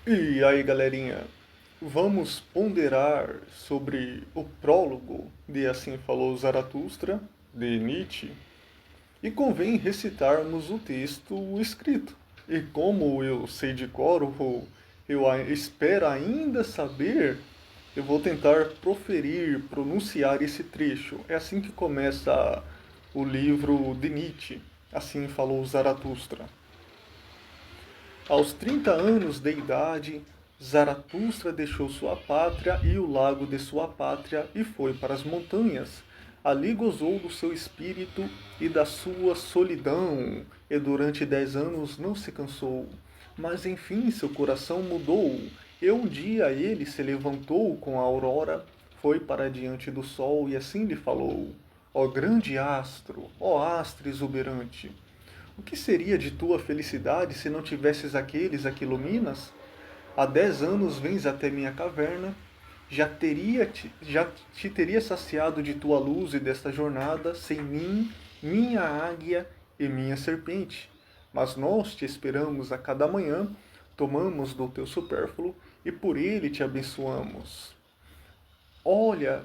E aí, galerinha, vamos ponderar sobre o prólogo de Assim Falou Zaratustra, de Nietzsche, e convém recitarmos o texto escrito. E como eu sei de cor, ou espero ainda saber, eu vou tentar pronunciar esse trecho. É assim que começa o livro de Nietzsche, Assim Falou Zaratustra. Aos 30 anos de idade, Zaratustra deixou sua pátria e o lago de sua pátria e foi para as montanhas. Ali gozou do seu espírito e da sua solidão, e durante 10 anos não se cansou. Mas enfim seu coração mudou, e um dia ele se levantou com a aurora, foi para diante do sol e assim lhe falou: Ó grande astro, ó astro exuberante, o que seria de tua felicidade se não tivesses aqueles a que iluminas? Há 10 anos vens até minha caverna, já te teria saciado de tua luz e desta jornada, sem mim, minha águia e minha serpente. Mas nós te esperamos a cada manhã, tomamos do teu supérfluo e por ele te abençoamos. Olha,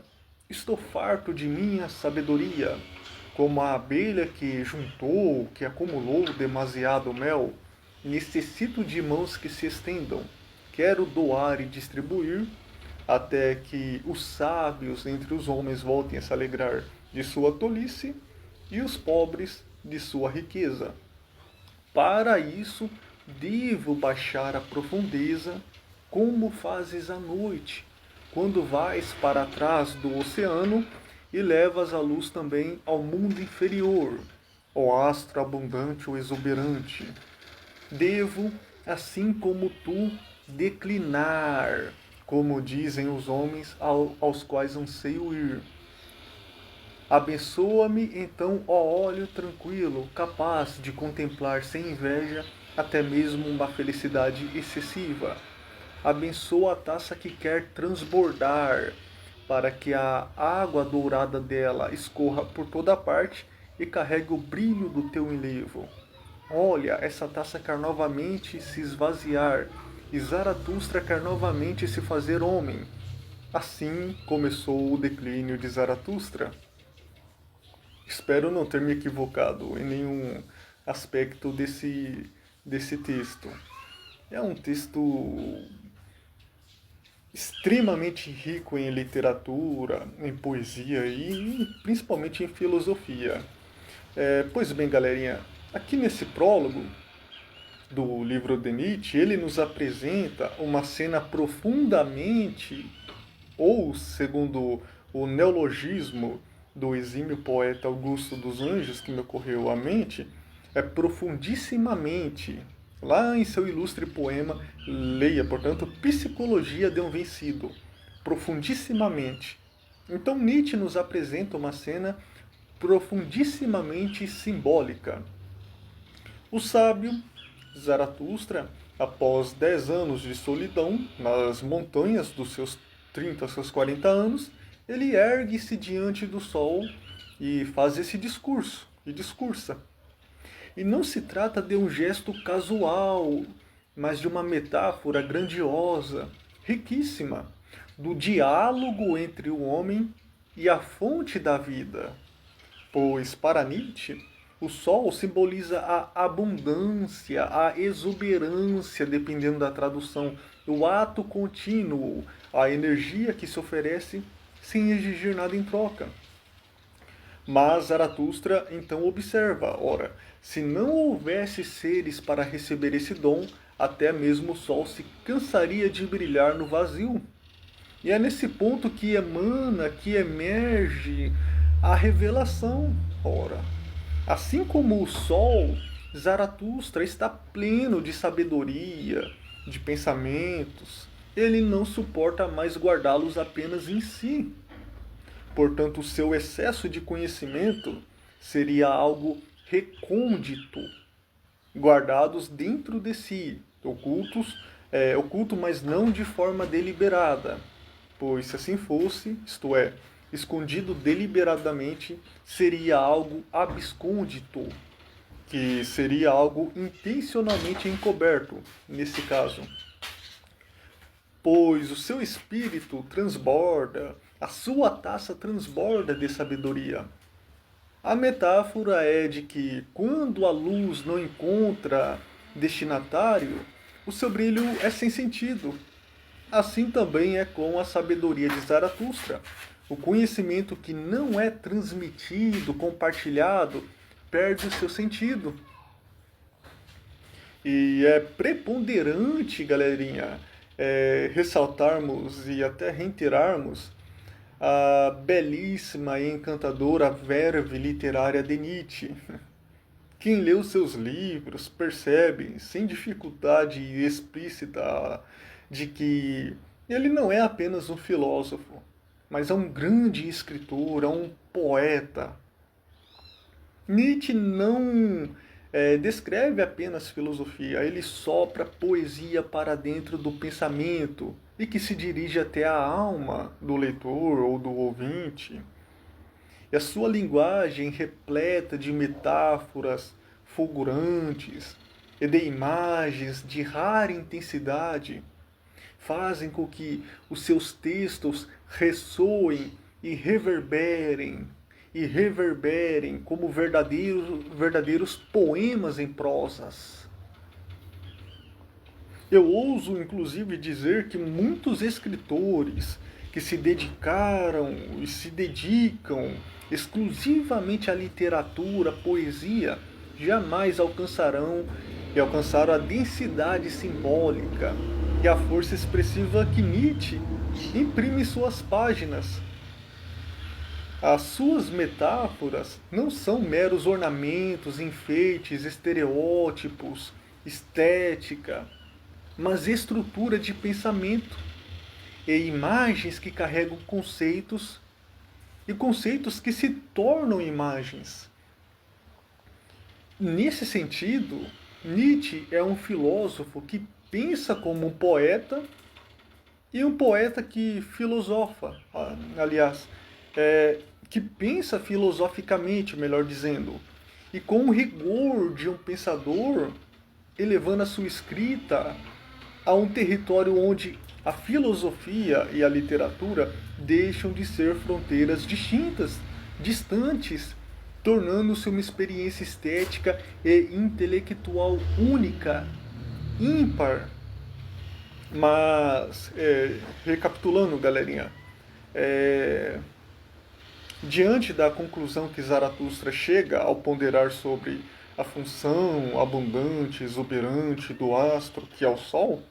estou farto de minha sabedoria, como a abelha que juntou, que acumulou demasiado mel. Necessito de mãos que se estendam. Quero doar e distribuir, até que os sábios entre os homens voltem a se alegrar de sua tolice e os pobres de sua riqueza. Para isso, devo baixar a profundeza, como fazes à noite, quando vais para trás do oceano e levas a luz também ao mundo inferior, ó astro abundante ou exuberante. Devo, assim como tu, declinar, como dizem os homens aos quais anseio ir. Abençoa-me então, ó olho tranquilo, capaz de contemplar sem inveja até mesmo uma felicidade excessiva. Abençoa a taça que quer transbordar, para que a água dourada dela escorra por toda parte e carregue o brilho do teu enlevo. Olha, essa taça quer novamente se esvaziar, e Zaratustra quer novamente se fazer homem. Assim começou o declínio de Zaratustra. Espero não ter me equivocado em nenhum aspecto desse texto. É um texto extremamente rico em literatura, em poesia e principalmente em filosofia. Pois bem, galerinha, aqui nesse prólogo do livro de Nietzsche, ele nos apresenta uma cena profundamente, ou segundo o neologismo do exímio poeta Augusto dos Anjos, que me ocorreu à mente, é profundissimamente. Lá em seu ilustre poema, leia, portanto, Psicologia de um Vencido, profundissimamente. Então Nietzsche nos apresenta uma cena profundissimamente simbólica. O sábio Zaratustra, após 10 anos de solidão nas montanhas dos seus 30 aos seus 40 anos, ele ergue-se diante do sol e faz esse discurso, e discursa. E não se trata de um gesto casual, mas de uma metáfora grandiosa, riquíssima, do diálogo entre o homem e a fonte da vida. Pois, para Nietzsche, o sol simboliza a abundância, a exuberância, dependendo da tradução, o ato contínuo, a energia que se oferece sem exigir nada em troca. Mas Zaratustra então observa: ora, se não houvesse seres para receber esse dom, até mesmo o sol se cansaria de brilhar no vazio. E é nesse ponto que emana, que emerge a revelação. Ora, assim como o sol, Zaratustra está pleno de sabedoria, de pensamentos. Ele não suporta mais guardá-los apenas em si. Portanto, o seu excesso de conhecimento seria algo recôndito, guardados dentro de si, oculto, mas não de forma deliberada. Pois se assim fosse, isto é, escondido deliberadamente, seria algo abscôndito, que seria algo intencionalmente encoberto, nesse caso. pois o seu espírito transborda, a sua taça transborda de sabedoria. A metáfora é de que, quando a luz não encontra destinatário, o seu brilho é sem sentido. Assim também é com a sabedoria de Zaratustra. O conhecimento que não é transmitido, compartilhado, perde o seu sentido. E é preponderante, galerinha, ressaltarmos e até reiterarmos a belíssima e encantadora verve literária de Nietzsche. Quem lê os seus livros percebe, sem dificuldade explícita, de que ele não é apenas um filósofo, mas é um grande escritor, é um poeta. Nietzsche não descreve apenas filosofia, ele sopra poesia para dentro do pensamento e que se dirige até a alma do leitor ou do ouvinte. E a sua linguagem repleta de metáforas fulgurantes e de imagens de rara intensidade fazem com que os seus textos ressoem e reverberem como verdadeiros poemas em prosas. Eu ouso inclusive dizer que muitos escritores que se dedicaram e se dedicam exclusivamente à literatura, à poesia, jamais alcançaram a densidade simbólica e a força expressiva que Nietzsche imprime em suas páginas. As suas metáforas não são meros ornamentos, enfeites, estereótipos, estética, mas estrutura de pensamento e imagens que carregam conceitos e conceitos que se tornam imagens. Nesse sentido, Nietzsche é um filósofo que pensa como um poeta e um poeta que filosofa, aliás, que pensa filosoficamente, melhor dizendo, e com o rigor de um pensador, elevando a sua escrita a um território onde a filosofia e a literatura deixam de ser fronteiras distintas, distantes, tornando-se uma experiência estética e intelectual única, ímpar. Mas, recapitulando, galerinha, diante da conclusão que Zaratustra chega ao ponderar sobre a função abundante, exuberante do astro que é o Sol,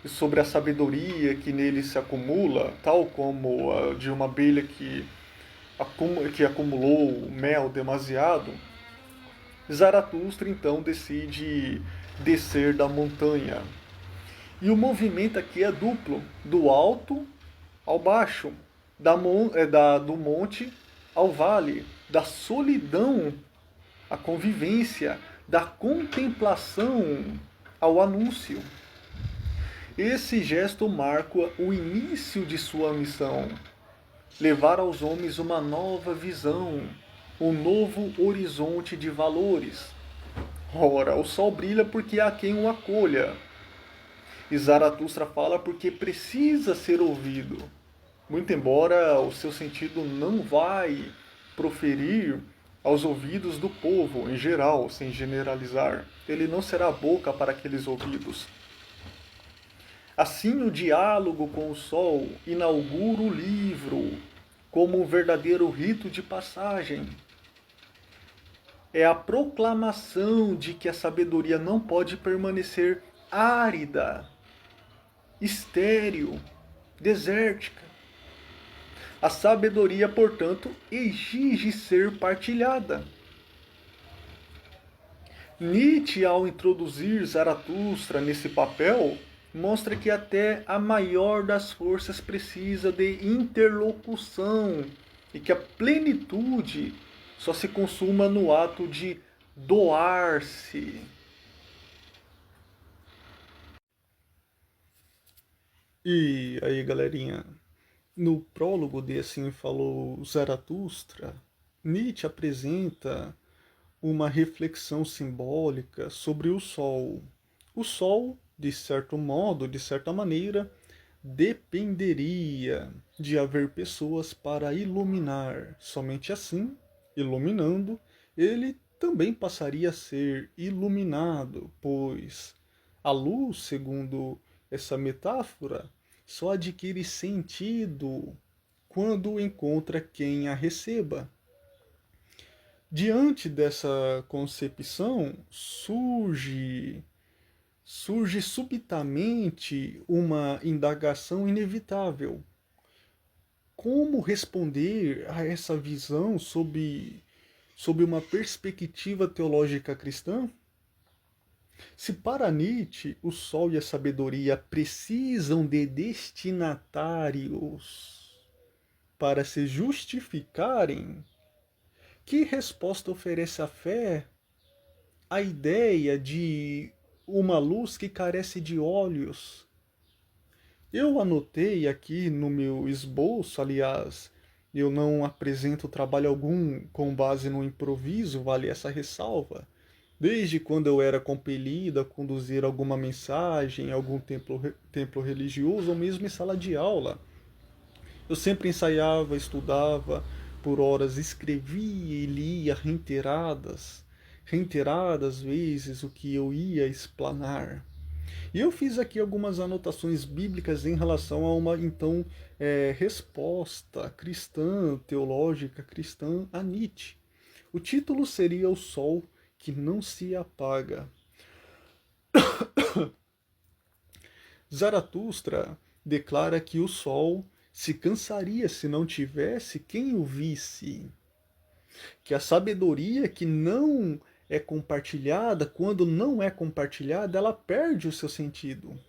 e sobre a sabedoria que nele se acumula, tal como a de uma abelha que acumulou mel demasiado, Zaratustra então decide descer da montanha. E o movimento aqui é duplo, do alto ao baixo, do monte ao vale, da solidão à convivência, da contemplação ao anúncio. Esse gesto marca o início de sua missão, levar aos homens uma nova visão, um novo horizonte de valores. Ora, o sol brilha porque há quem o acolha. E Zaratustra fala porque precisa ser ouvido. Muito embora o seu sentido não vai proferir aos ouvidos do povo em geral, sem generalizar. Ele não será a boca para aqueles ouvidos. Assim, o diálogo com o sol inaugura o livro como um verdadeiro rito de passagem. É a proclamação de que a sabedoria não pode permanecer árida, estéril, desértica. A sabedoria, portanto, exige ser partilhada. Nietzsche, ao introduzir Zaratustra nesse papel, mostra que até a maior das forças precisa de interlocução e que a plenitude só se consuma no ato de doar-se. E aí, galerinha, no prólogo de Assim Falou Zaratustra, Nietzsche apresenta uma reflexão simbólica sobre o Sol. O Sol, de certo modo, de certa maneira, dependeria de haver pessoas para iluminar. Somente assim, iluminando, ele também passaria a ser iluminado, pois a luz, segundo essa metáfora, só adquire sentido quando encontra quem a receba. Diante dessa concepção, surge subitamente uma indagação inevitável. Como responder a essa visão sob uma perspectiva teológica cristã? Se para Nietzsche o sol e a sabedoria precisam de destinatários para se justificarem, que resposta oferece a fé à ideia de uma luz que carece de olhos? Eu anotei aqui no meu esboço, aliás, eu não apresento trabalho algum com base no improviso, vale essa ressalva. Desde quando eu era compelido a conduzir alguma mensagem em algum templo religioso ou mesmo em sala de aula, eu sempre ensaiava, estudava, por horas escrevia e lia reiteradas vezes o que eu ia explanar. E eu fiz aqui algumas anotações bíblicas em relação a uma, então, resposta cristã, teológica cristã a Nietzsche. O título seria O Sol que Não Se Apaga. Zaratustra declara que o sol se cansaria se não tivesse quem o visse, que a sabedoria que não é compartilhada, quando não é compartilhada, ela perde o seu sentido.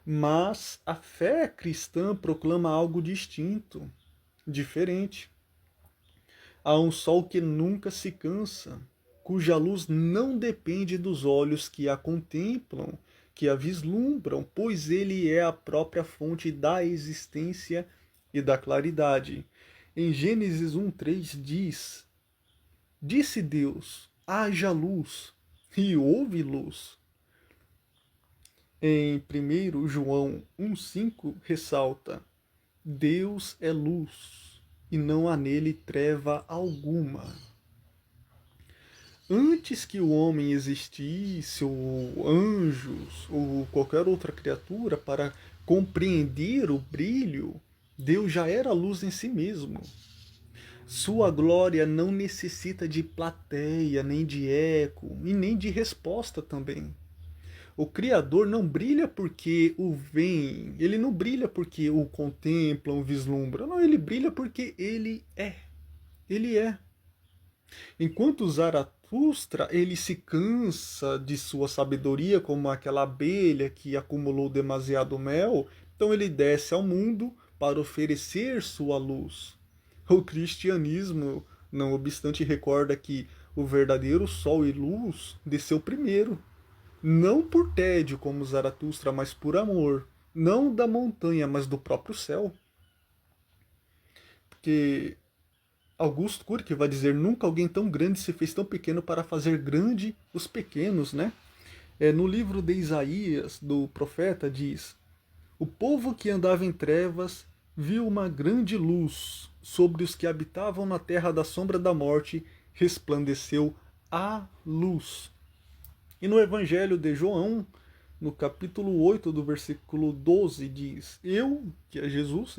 Mas a fé cristã proclama algo distinto, diferente. Há um sol que nunca se cansa, cuja luz não depende dos olhos que a contemplam, que a vislumbram, pois ele é a própria fonte da existência e da claridade. Em Gênesis 1:3 diz: Disse Deus, haja luz, e houve luz. Em 1 João 1,5 ressalta: Deus é luz, e não há nele treva alguma. Antes que o homem existisse, ou anjos, ou qualquer outra criatura, para compreender o brilho, Deus já era luz em si mesmo. Sua glória não necessita de plateia, nem de eco, e nem de resposta também. O Criador não brilha porque o veem, ele não brilha porque o contemplam, vislumbram, não, ele brilha porque ele é. Ele é. Enquanto Zaratustra, ele se cansa de sua sabedoria como aquela abelha que acumulou demasiado mel, então ele desce ao mundo para oferecer sua luz. O cristianismo, não obstante, recorda que o verdadeiro sol e luz desceu primeiro, não por tédio como Zaratustra, mas por amor, não da montanha, mas do próprio céu. Porque Augusto Cury vai dizer: nunca alguém tão grande se fez tão pequeno para fazer grande os pequenos, né? No livro de Isaías, do profeta, diz: o povo que andava em trevas viu uma grande luz, sobre os que habitavam na terra da sombra da morte resplandeceu a luz. E no Evangelho de João, no capítulo 8, do versículo 12, diz: eu, que é Jesus,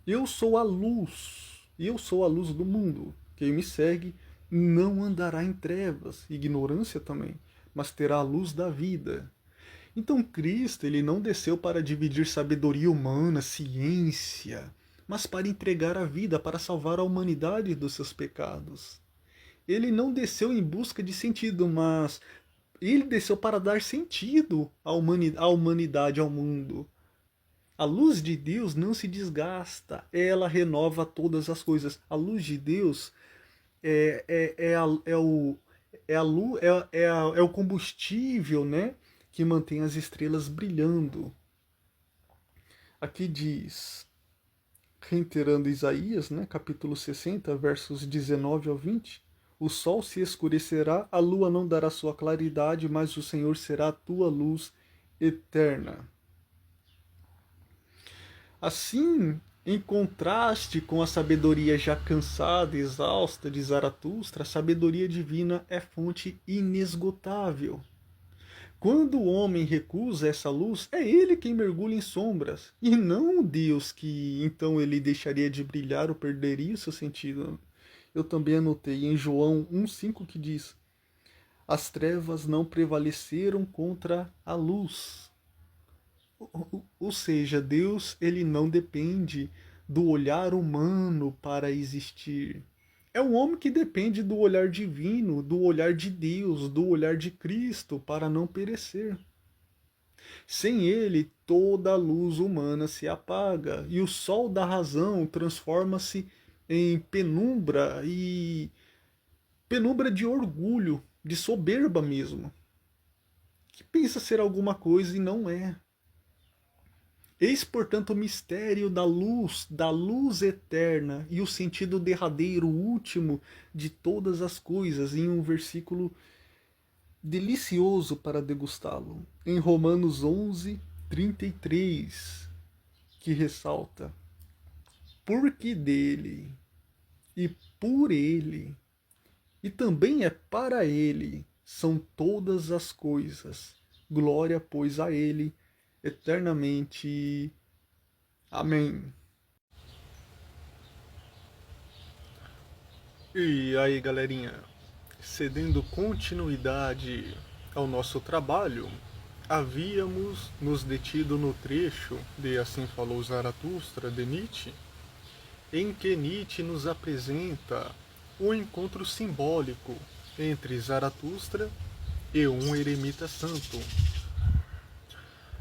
eu sou a luz. Eu sou a luz do mundo. Quem me segue não andará em trevas, ignorância também, mas terá a luz da vida. Então Cristo, ele não desceu para dividir sabedoria humana, ciência, mas para entregar a vida, para salvar a humanidade dos seus pecados. Ele não desceu em busca de sentido, mas ele desceu para dar sentido à humanidade, ao mundo. A luz de Deus não se desgasta, ela renova todas as coisas. A luz de Deus é o combustível, né, que mantém as estrelas brilhando. Aqui diz, reiterando Isaías, né, capítulo 60, versos 19 ao 20, o sol se escurecerá, a lua não dará sua claridade, mas o Senhor será a tua luz eterna. Assim, em contraste com a sabedoria já cansada e exausta de Zaratustra, a sabedoria divina é fonte inesgotável. Quando o homem recusa essa luz, é ele quem mergulha em sombras, e não o Deus que então ele deixaria de brilhar ou perderia o seu sentido. Eu também anotei em João 1,5 que diz: as trevas não prevaleceram contra a luz. Ou seja, Deus ele não depende do olhar humano para existir. É o homem que depende do olhar divino, do olhar de Deus, do olhar de Cristo para não perecer. Sem ele, toda a luz humana se apaga e o sol da razão transforma-se em penumbra e penumbra de orgulho, de soberba mesmo, que pensa ser alguma coisa e não é. Eis, portanto, o mistério da luz eterna e o sentido derradeiro, último de todas as coisas, em um versículo delicioso para degustá-lo. Em Romanos 11, 33, que ressalta: porque dele, e por ele, e também é para ele, são todas as coisas. Glória, pois, a ele eternamente. Amém. E aí, galerinha, cedendo continuidade ao nosso trabalho, havíamos nos detido no trecho de Assim Falou Zaratustra de Nietzsche, em que Nietzsche nos apresenta um encontro simbólico entre Zaratustra e um eremita santo.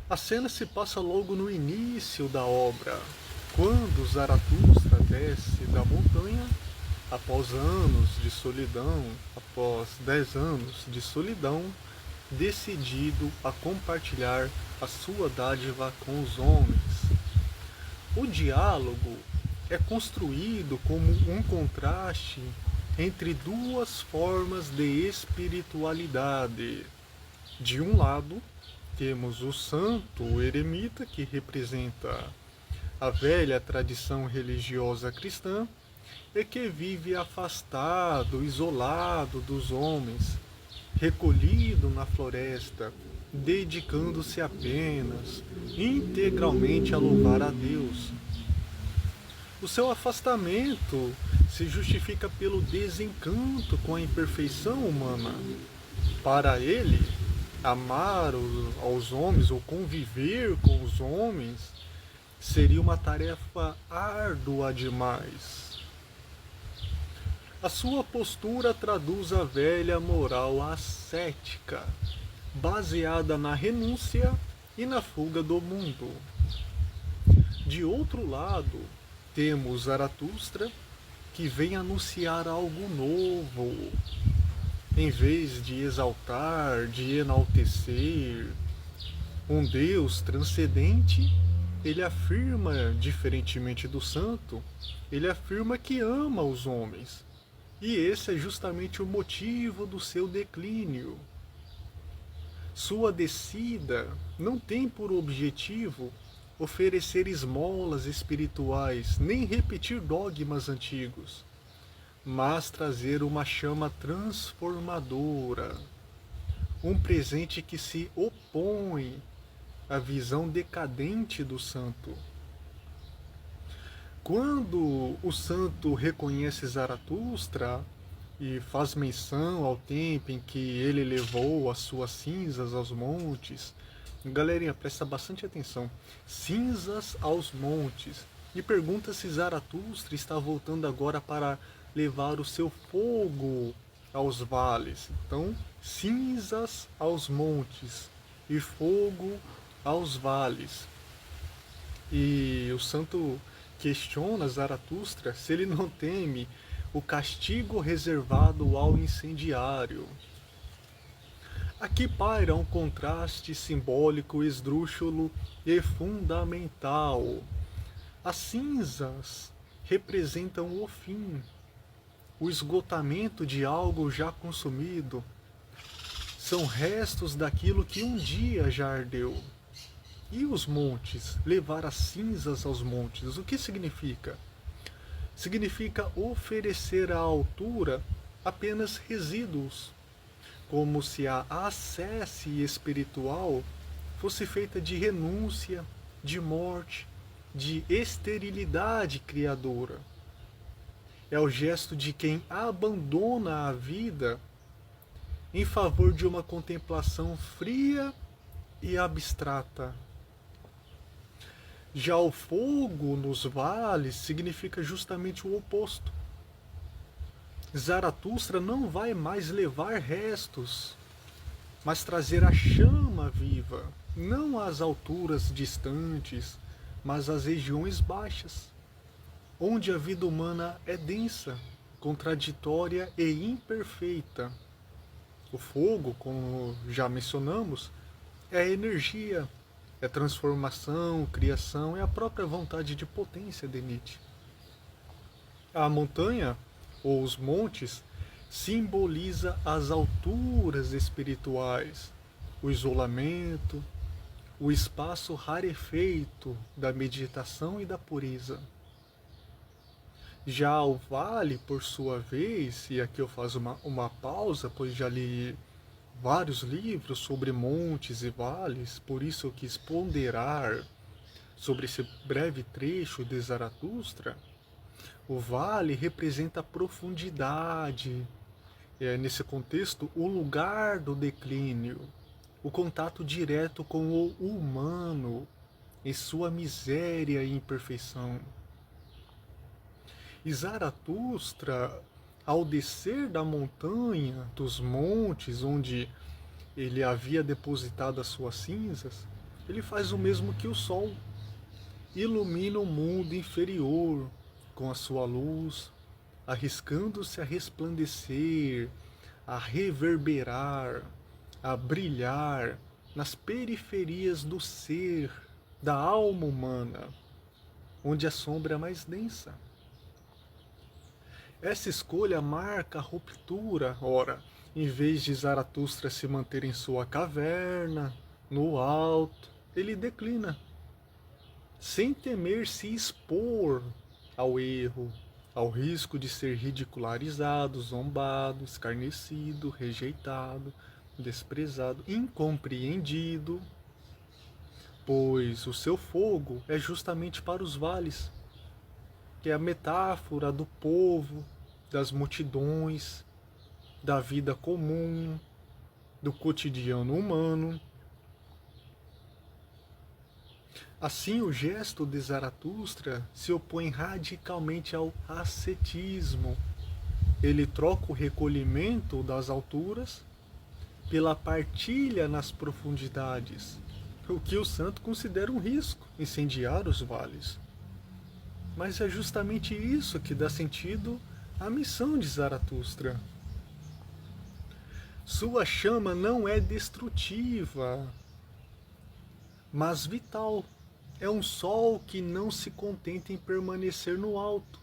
A cena se passa logo no início da obra, quando Zaratustra desce da montanha após anos de solidão, após 10 anos de solidão, decidido a compartilhar a sua dádiva com os homens. O diálogo é construído como um contraste entre duas formas de espiritualidade. De um lado, temos o santo, o eremita, que representa a velha tradição religiosa cristã e que vive afastado, isolado dos homens, recolhido na floresta, dedicando-se apenas, integralmente a louvar a Deus. O seu afastamento se justifica pelo desencanto com a imperfeição humana. Para ele, amar aos homens ou conviver com os homens seria uma tarefa árdua demais. A sua postura traduz a velha moral ascética, baseada na renúncia e na fuga do mundo. De outro lado, temos Zaratustra, que vem anunciar algo novo. Em vez de exaltar, de enaltecer um Deus transcendente, ele afirma, diferentemente do santo, ele afirma que ama os homens. E esse é justamente o motivo do seu declínio. Sua descida não tem por objetivo oferecer esmolas espirituais, nem repetir dogmas antigos, mas trazer uma chama transformadora, um presente que se opõe à visão decadente do santo. Quando o santo reconhece Zaratustra e faz menção ao tempo em que ele levou as suas cinzas aos montes, galerinha, presta bastante atenção, cinzas aos montes, e pergunta se Zaratustra está voltando agora para levar o seu fogo aos vales. Então, cinzas aos montes e fogo aos vales. E o santo questiona Zaratustra se ele não teme o castigo reservado ao incendiário. Aqui paira um contraste simbólico, esdrúxulo e fundamental. As cinzas representam o fim, o esgotamento de algo já consumido. São restos daquilo que um dia já ardeu. E os montes? Levar as cinzas aos montes. O que significa? Significa oferecer à altura apenas resíduos, como se a ascese espiritual fosse feita de renúncia, de morte, de esterilidade criadora. É o gesto de quem abandona a vida em favor de uma contemplação fria e abstrata. Já o fogo nos vales significa justamente o oposto. Zaratustra não vai mais levar restos, mas trazer a chama viva, não às alturas distantes, mas às regiões baixas, onde a vida humana é densa, contraditória e imperfeita. O fogo, como já mencionamos, é energia, é transformação, criação, é a própria vontade de potência de Nietzsche. A montanha, ou os montes, simboliza as alturas espirituais, o isolamento, o espaço rarefeito da meditação e da pureza. Já o vale, por sua vez, e aqui eu faço uma pausa, pois já li vários livros sobre montes e vales, por isso eu quis ponderar sobre esse breve trecho de Zaratustra. O vale representa a profundidade, nesse contexto, o lugar do declínio, o contato direto com o humano em sua miséria e imperfeição. E Zaratustra, ao descer da montanha, dos montes onde ele havia depositado as suas cinzas, ele faz o mesmo que o sol, ilumina o mundo inferior com a sua luz, arriscando-se a resplandecer, a reverberar, a brilhar nas periferias do ser, da alma humana, onde a sombra é mais densa. Essa escolha marca a ruptura, ora, em vez de Zaratustra se manter em sua caverna, no alto, ele declina, sem temer se expor ao erro, ao risco de ser ridicularizado, zombado, escarnecido, rejeitado, desprezado, incompreendido, pois o seu fogo é justamente para os vales, que é a metáfora do povo, das multidões, da vida comum, do cotidiano humano. Assim, o gesto de Zaratustra se opõe radicalmente ao ascetismo. Ele troca o recolhimento das alturas pela partilha nas profundidades, o que o santo considera um risco, incendiar os vales. Mas é justamente isso que dá sentido à missão de Zaratustra. Sua chama não é destrutiva, mas vital. É um sol que não se contenta em permanecer no alto,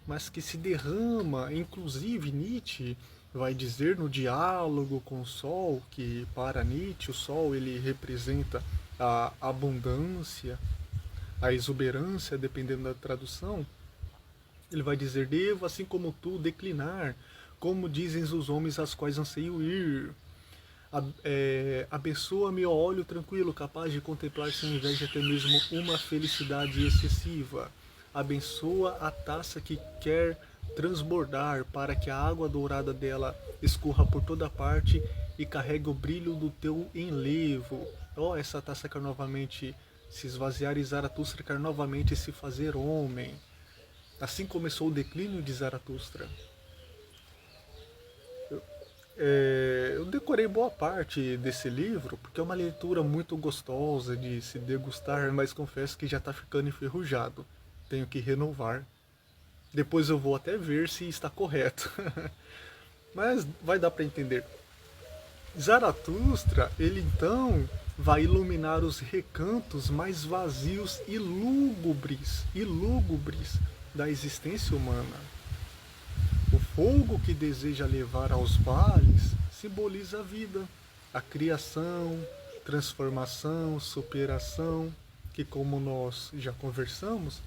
mas que se derrama. Inclusive Nietzsche vai dizer no diálogo com o sol que para Nietzsche o sol ele representa a abundância, a exuberância, dependendo da tradução. Ele vai dizer: devo, assim como tu, declinar, como dizem os homens às quais anseio ir. Abençoa-me, ó olho tranquilo, capaz de contemplar sem inveja até mesmo uma felicidade excessiva. Abençoa a taça que quer transbordar, para que a água dourada dela escorra por toda parte e carregue o brilho do teu enlevo. Ó, essa taça quer novamente se esvaziar e Zaratustra quer novamente se fazer homem. Assim começou o declínio de Zaratustra. Eu decorei boa parte desse livro, porque é uma leitura muito gostosa de se degustar, mas confesso que já está ficando enferrujado. Tenho que renovar. Depois eu vou até ver se está correto. Mas vai dar para entender. Zaratustra, ele então vai iluminar os recantos mais vazios e lúgubres da existência humana. O fogo que deseja levar aos vales simboliza a vida, a criação, transformação, superação, que como nós já conversamos,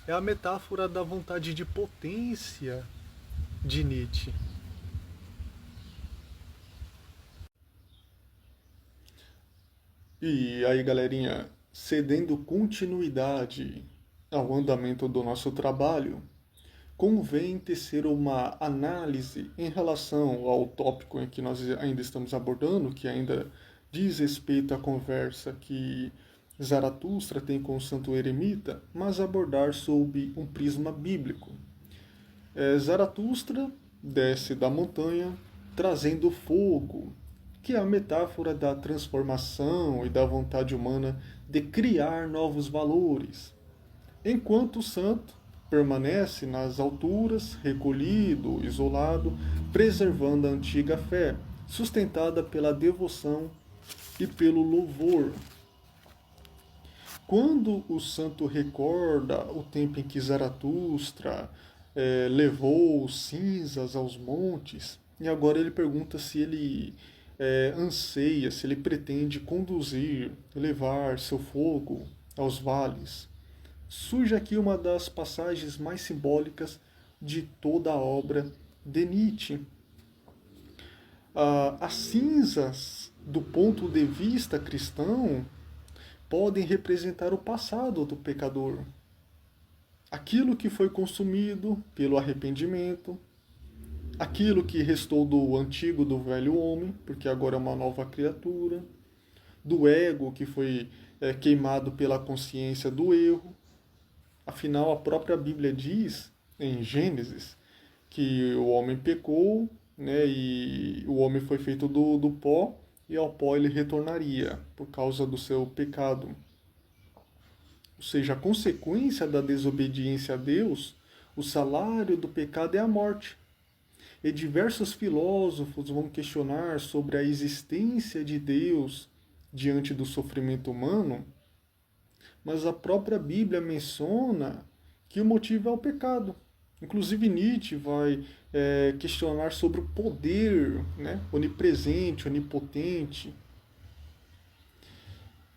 é a metáfora da vontade de potência de Nietzsche. E aí, galerinha, cedendo continuidade ao andamento do nosso trabalho, convém tecer uma análise em relação ao tópico em que nós ainda estamos abordando, que ainda diz respeito à conversa que Zaratustra tem com o santo eremita, mas abordar sob um prisma bíblico. Zaratustra desce da montanha trazendo fogo, que é a metáfora da transformação e da vontade humana de criar novos valores, enquanto o santo permanece nas alturas, recolhido, isolado, preservando a antiga fé, sustentada pela devoção e pelo louvor. Quando o santo recorda o tempo em que Zaratustra levou cinzas aos montes, e agora ele pergunta se ele anseia, se ele pretende conduzir, levar seu fogo aos vales, surge aqui uma das passagens mais simbólicas de toda a obra de Nietzsche. As cinzas, do ponto de vista cristão, podem representar o passado do pecador. Aquilo que foi consumido pelo arrependimento, aquilo que restou do antigo, do velho homem, porque agora é uma nova criatura, do ego que foi queimado pela consciência do erro. Afinal, a própria Bíblia diz, em Gênesis, que o homem pecou, né, e o homem foi feito do pó, e ao pó ele retornaria por causa do seu pecado. Ou seja, a consequência da desobediência a Deus, o salário do pecado é a morte. E diversos filósofos vão questionar sobre a existência de Deus diante do sofrimento humano, mas a própria Bíblia menciona que o motivo é o pecado. Inclusive Nietzsche vai questionar sobre o poder, né, onipresente, onipotente.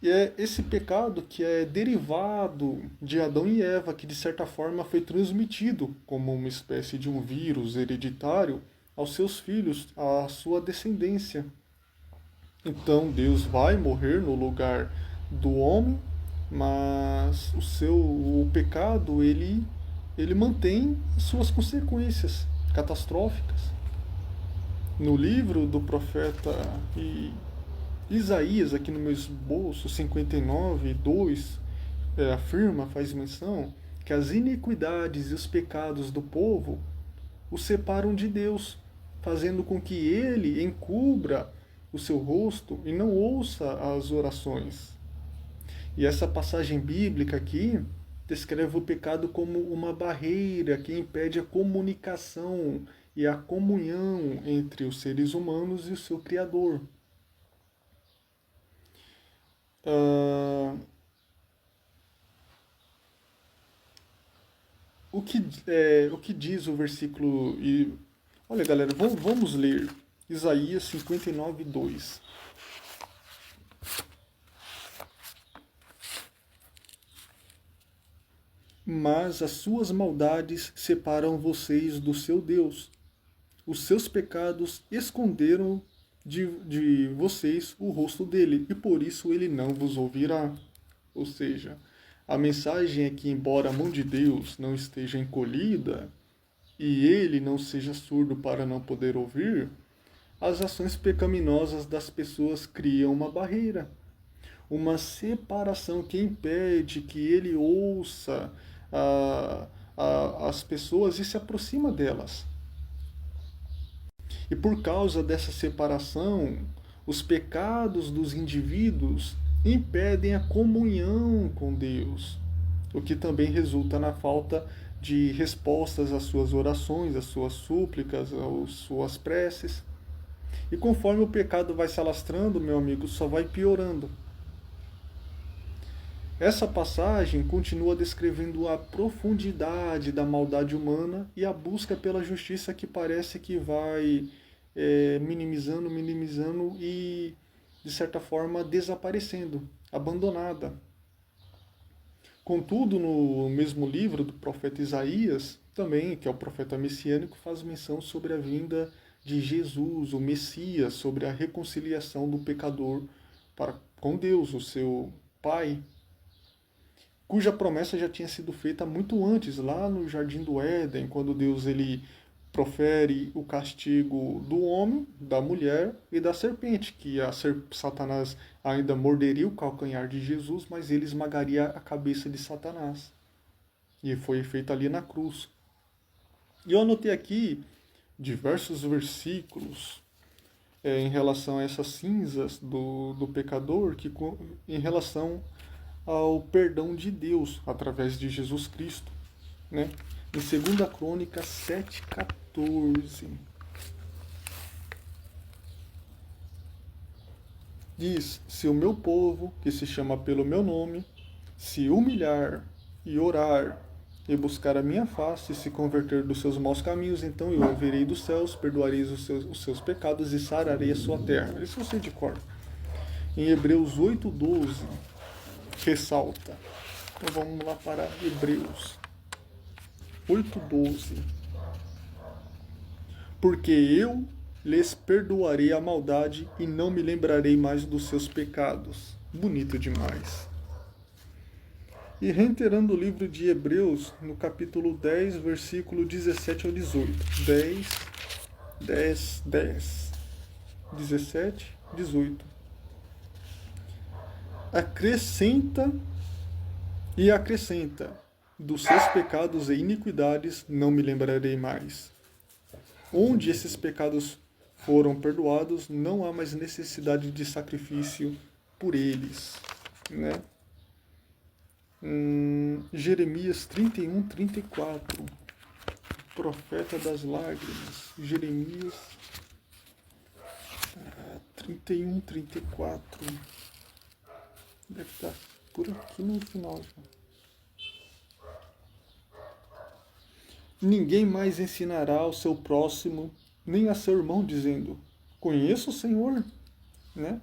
E é esse pecado que é derivado de Adão e Eva, que de certa forma foi transmitido como uma espécie de um vírus hereditário aos seus filhos, à sua descendência. Então Deus vai morrer no lugar do homem, mas o pecado ele mantém suas consequências catastróficas. No livro do profeta Isaías, aqui no meu esboço 59:2, afirma, faz menção, que as iniquidades e os pecados do povo o separam de Deus, fazendo com que ele encubra o seu rosto e não ouça as orações. E essa passagem bíblica aqui descreve o pecado como uma barreira que impede a comunicação e a comunhão entre os seres humanos e o seu Criador. O que diz o versículo... Olha, galera, vamos ler Isaías 59:2. Mas as suas maldades separam vocês do seu Deus. Os seus pecados esconderam de vocês o rosto dele, e por isso ele não vos ouvirá. Ou seja, a mensagem é que, embora a mão de Deus não esteja encolhida, e ele não seja surdo para não poder ouvir, as ações pecaminosas das pessoas criam uma barreira, uma separação que impede que ele ouça as pessoas e se aproxima delas. E por causa dessa separação, os pecados dos indivíduos impedem a comunhão com Deus, o que também resulta na falta de respostas às suas orações, às suas súplicas, às suas preces. E conforme o pecado vai se alastrando, meu amigo, só vai piorando. Essa passagem continua descrevendo a profundidade da maldade humana e a busca pela justiça que parece que vai minimizando e de certa forma, desaparecendo, abandonada. Contudo, no mesmo livro do profeta Isaías, também, que é o profeta messiânico, faz menção sobre a vinda de Jesus, o Messias, sobre a reconciliação do pecador com Deus, o seu Pai, cuja promessa já tinha sido feita muito antes, lá no Jardim do Éden, quando Deus ele profere o castigo do homem, da mulher e da serpente, que Satanás ainda morderia o calcanhar de Jesus, mas ele esmagaria a cabeça de Satanás. E foi feito ali na cruz. E eu anotei aqui diversos versículos em relação a essas cinzas do pecador, em relação ao perdão de Deus através de Jesus Cristo, né? Em 2 Crônicas 7,14 diz: se o meu povo, que se chama pelo meu nome, se humilhar e orar e buscar a minha face e se converter dos seus maus caminhos, então eu ouvirei dos céus, perdoarei os seus pecados e sararei a sua terra. Isso eu sei de cor. Em Hebreus 8,12 ressalta. Então vamos lá para Hebreus 8,12. Porque eu lhes perdoarei a maldade e não me lembrarei mais dos seus pecados. Bonito demais. E reiterando o livro de Hebreus, no capítulo 10, versículo 17 ao 18. 17, 18. Acrescenta, dos seus pecados e iniquidades não me lembrarei mais. Onde esses pecados foram perdoados, não há mais necessidade de sacrifício por eles, né? Jeremias 31, 34. Profeta das lágrimas. Jeremias 31, 34. Deve estar por aqui no final já. Ninguém mais ensinará ao seu próximo, nem a seu irmão, dizendo: conheço o Senhor, né?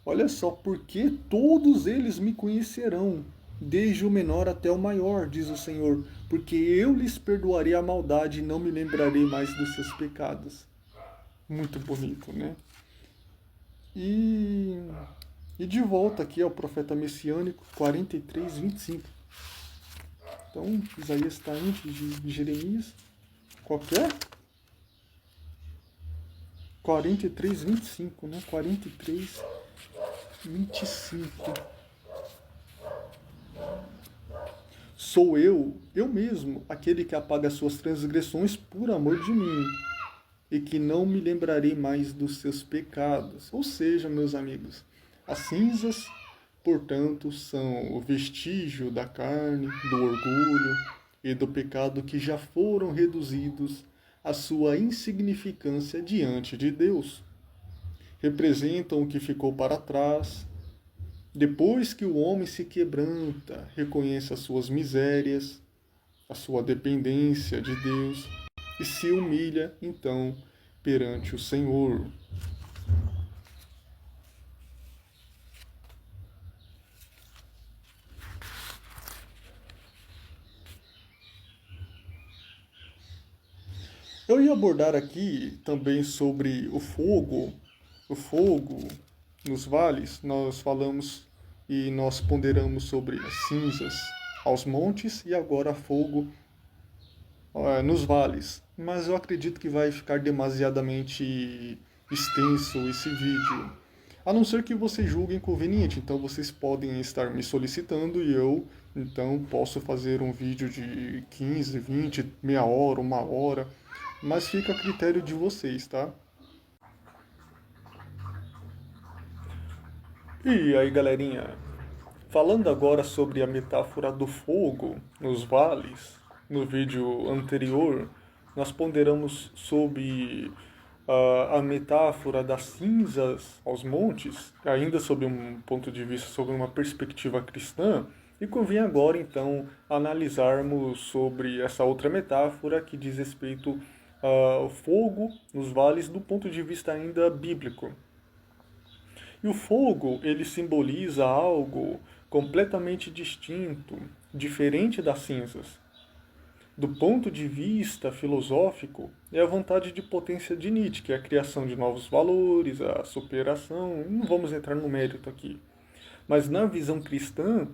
Olha só, porque todos eles me conhecerão, desde o menor até o maior, diz o Senhor, porque eu lhes perdoarei a maldade e não me lembrarei mais dos seus pecados. Muito bonito, né? E de volta aqui ao profeta messiânico, 43, 25. Então, Isaías está antes de Jeremias. Qual que é? 43, 25, né? 43, 25. Sou eu mesmo, aquele que apaga suas transgressões por amor de mim, e que não me lembrarei mais dos seus pecados. Ou seja, meus amigos, as cinzas, portanto, são o vestígio da carne, do orgulho e do pecado que já foram reduzidos à sua insignificância diante de Deus. Representam o que ficou para trás. Depois que o homem se quebranta, reconhece as suas misérias, a sua dependência de Deus e se humilha, então, perante o Senhor. Eu ia abordar aqui também sobre o fogo nos vales. Nós falamos e nós ponderamos sobre as cinzas aos montes e agora fogo nos vales. Mas eu acredito que vai ficar demasiadamente extenso esse vídeo. A não ser que vocês julguem conveniente. Então vocês podem estar me solicitando e eu então posso fazer um vídeo de 15, 20, meia hora, uma hora. Mas fica a critério de vocês, tá? E aí, galerinha? Falando agora sobre a metáfora do fogo nos vales, no vídeo anterior, nós ponderamos sobre a metáfora das cinzas aos montes, ainda sob um ponto de vista, sob uma perspectiva cristã, e convém agora, então, analisarmos sobre essa outra metáfora que diz respeito ao fogo nos vales do ponto de vista ainda bíblico. E o fogo, ele simboliza algo completamente distinto, diferente das cinzas. Do ponto de vista filosófico, é a vontade de potência de Nietzsche, que é a criação de novos valores, a superação. Não vamos entrar no mérito aqui. Mas na visão cristã,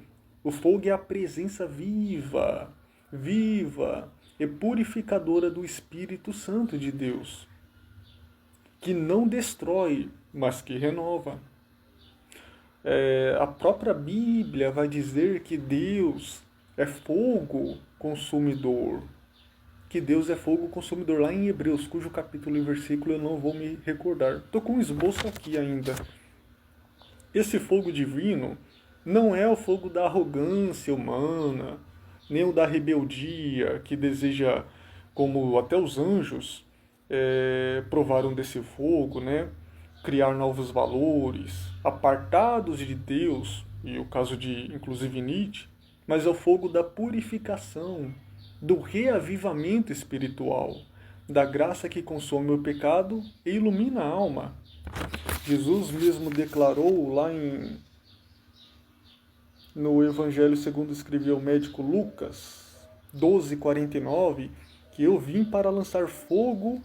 o fogo é a presença viva, viva e purificadora do Espírito Santo de Deus, que não destrói, mas que renova. A própria Bíblia vai dizer que Deus é fogo consumidor. Que Deus é fogo consumidor, lá em Hebreus, cujo capítulo e versículo eu não vou me recordar. Estou com um esboço aqui ainda. Esse fogo divino não é o fogo da arrogância humana, nem o da rebeldia, que deseja, como até os anjos provaram desse fogo, né? Criar novos valores, apartados de Deus, e o caso de, inclusive, Nietzsche, mas é o fogo da purificação, do reavivamento espiritual, da graça que consome o pecado e ilumina a alma. Jesus mesmo declarou lá no Evangelho segundo escreveu o médico Lucas 12:49, que eu vim para lançar fogo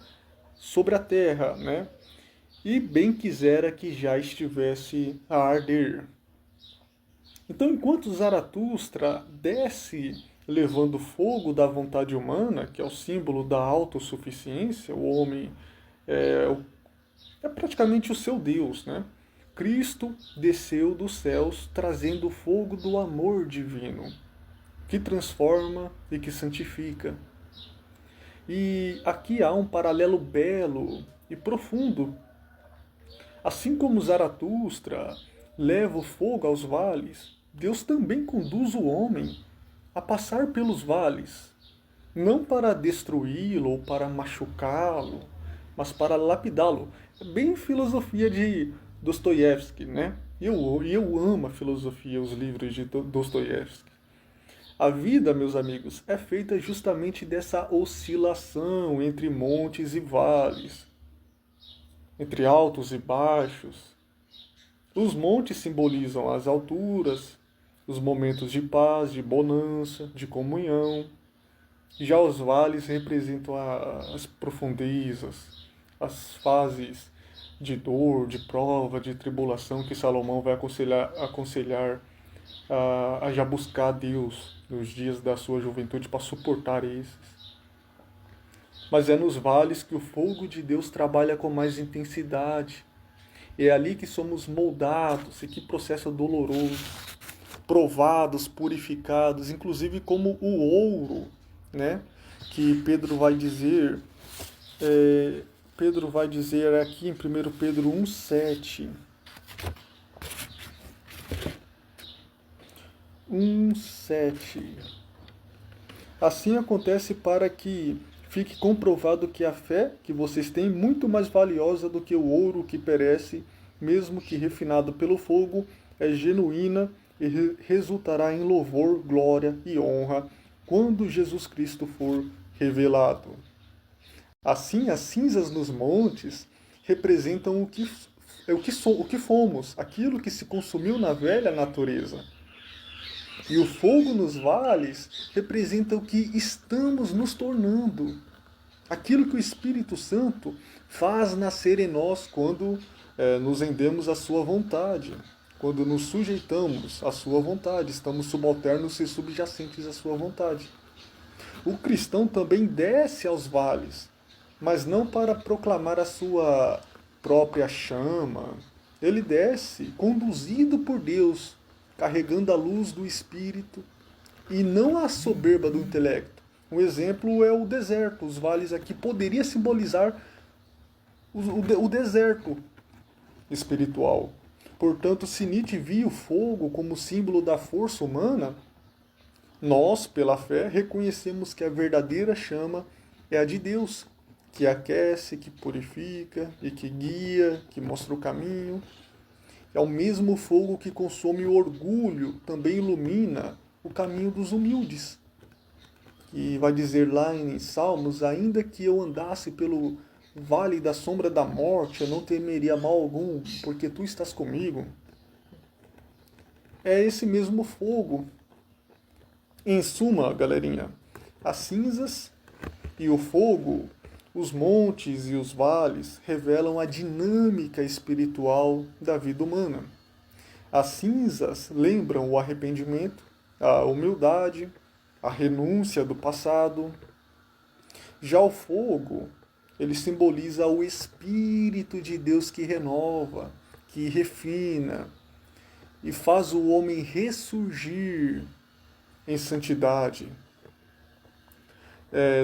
sobre a terra, né? E bem quisera que já estivesse a arder. Então, enquanto Zaratustra desce levando fogo da vontade humana, que é o símbolo da autossuficiência, o homem é praticamente o seu Deus, né? Cristo desceu dos céus trazendo o fogo do amor divino, que transforma e que santifica. E aqui há um paralelo belo e profundo. Assim como Zaratustra leva o fogo aos vales, Deus também conduz o homem a passar pelos vales, não para destruí-lo ou para machucá-lo, mas para lapidá-lo. É bem filosofia de Dostoiévski, né? Eu amo a filosofia, os livros de Dostoiévski. A vida, meus amigos, é feita justamente dessa oscilação entre montes e vales, entre altos e baixos. Os montes simbolizam as alturas, os momentos de paz, de bonança, de comunhão. Já os vales representam as profundezas, as fases de dor, de prova, de tribulação que Salomão vai aconselhar a já buscar a Deus nos dias da sua juventude para suportar esses. Mas é nos vales que o fogo de Deus trabalha com mais intensidade. É ali que somos moldados, e que processo doloroso, provados, purificados, inclusive como o ouro, né? Que Pedro vai dizer aqui em 1 Pedro 1,7. 1,7. Assim acontece para que fique comprovado que a fé que vocês têm é muito mais valiosa do que o ouro que perece, mesmo que refinado pelo fogo, é genuína e resultará em louvor, glória e honra quando Jesus Cristo for revelado. Assim, as cinzas nos montes representam o que fomos, aquilo que se consumiu na velha natureza. E o fogo nos vales representa o que estamos nos tornando. Aquilo que o Espírito Santo faz nascer em nós quando nos rendemos à sua vontade. Quando nos sujeitamos à sua vontade. Estamos subalternos e subjacentes à sua vontade. O cristão também desce aos vales, mas não para proclamar a sua própria chama. Ele desce conduzido por Deus, carregando a luz do Espírito e não a soberba do intelecto. Um exemplo é o deserto. Os vales aqui poderia simbolizar o deserto espiritual. Portanto, se Nietzsche via o fogo como símbolo da força humana, nós, pela fé, reconhecemos que a verdadeira chama é a de Deus, que aquece, que purifica e que guia, que mostra o caminho. É o mesmo fogo que consome o orgulho, também ilumina o caminho dos humildes. E vai dizer lá em Salmos, ainda que eu andasse pelo vale da sombra da morte, eu não temeria mal algum, porque tu estás comigo. É esse mesmo fogo. Em suma, galerinha, as cinzas e o fogo, os montes e os vales revelam a dinâmica espiritual da vida humana. As cinzas lembram o arrependimento, a humildade, a renúncia do passado. Já o fogo, ele simboliza o Espírito de Deus que renova, que refina e faz o homem ressurgir em santidade.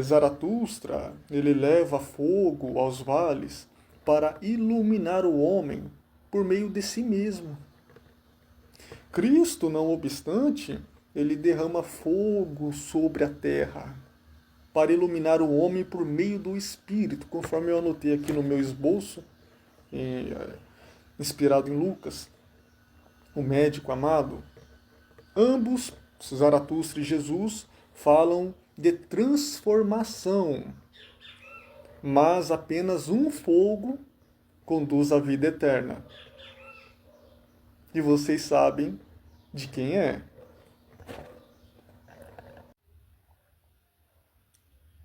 Zaratustra, ele leva fogo aos vales para iluminar o homem por meio de si mesmo. Cristo, não obstante, ele derrama fogo sobre a terra para iluminar o homem por meio do Espírito, conforme eu anotei aqui no meu esboço, inspirado em Lucas, o médico amado. Ambos, Zaratustra e Jesus, falam de transformação, mas apenas um fogo conduz à vida eterna. E vocês sabem de quem é.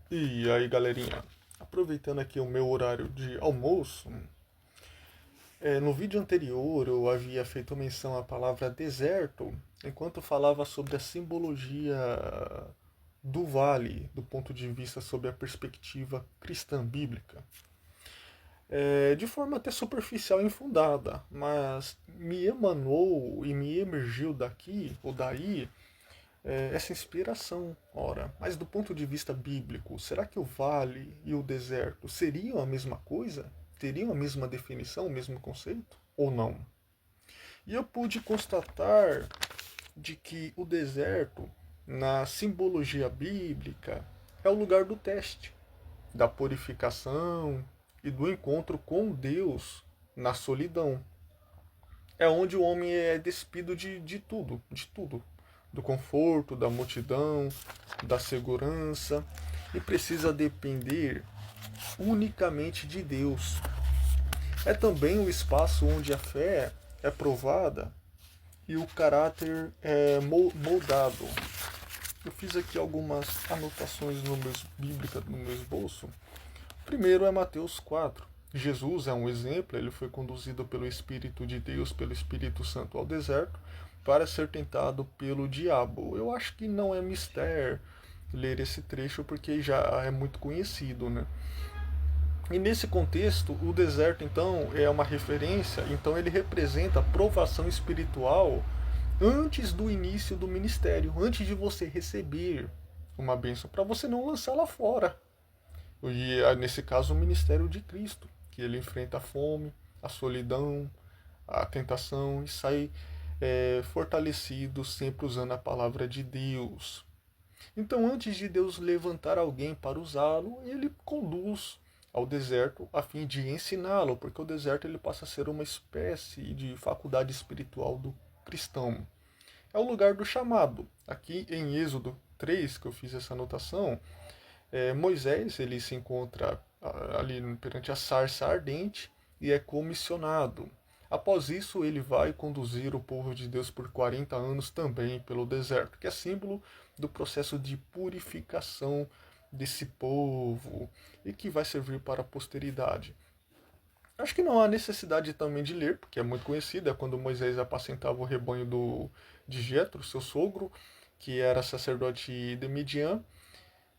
E aí, galerinha, aproveitando aqui o meu horário de almoço, no vídeo anterior eu havia feito menção à palavra deserto, enquanto falava sobre a simbologia do vale, do ponto de vista sob a perspectiva cristã bíblica. De forma até superficial e infundada, mas me emanou e me emergiu daqui ou daí essa inspiração. Ora, mas do ponto de vista bíblico, será que o vale e o deserto seriam a mesma coisa? Teriam a mesma definição, o mesmo conceito? Ou não? E eu pude constatar de que o deserto, na simbologia bíblica, é o lugar do teste, da purificação e do encontro com Deus na solidão. É onde o homem é despido de tudo, do conforto, da multidão, da segurança, e precisa depender unicamente de Deus. É também o espaço onde a fé é provada e o caráter é moldado. Eu fiz aqui algumas anotações bíblicas no meu esboço. Primeiro é Mateus 4. Jesus é um exemplo, ele foi conduzido pelo Espírito de Deus, pelo Espírito Santo ao deserto, para ser tentado pelo diabo. Eu acho que não é mistério ler esse trecho, porque já é muito conhecido, né? E nesse contexto, o deserto, então, é uma referência, então ele representa a provação espiritual antes do início do ministério, antes de você receber uma bênção, para você não lançá-la fora. E nesse caso, o ministério de Cristo, que ele enfrenta a fome, a solidão, a tentação e sai fortalecido, sempre usando a palavra de Deus. Então, antes de Deus levantar alguém para usá-lo, ele conduz ao deserto a fim de ensiná-lo, porque o deserto ele passa a ser uma espécie de faculdade espiritual do cristão. É o lugar do chamado. Aqui em Êxodo 3, que eu fiz essa anotação, Moisés ele se encontra ali perante a sarça ardente e é comissionado. Após isso, ele vai conduzir o povo de Deus por 40 anos também pelo deserto, que é símbolo do processo de purificação desse povo e que vai servir para a posteridade. Acho que não há necessidade também de ler, porque é muito conhecido, é quando Moisés apacentava o rebanho de Jetro, seu sogro, que era sacerdote de Midian,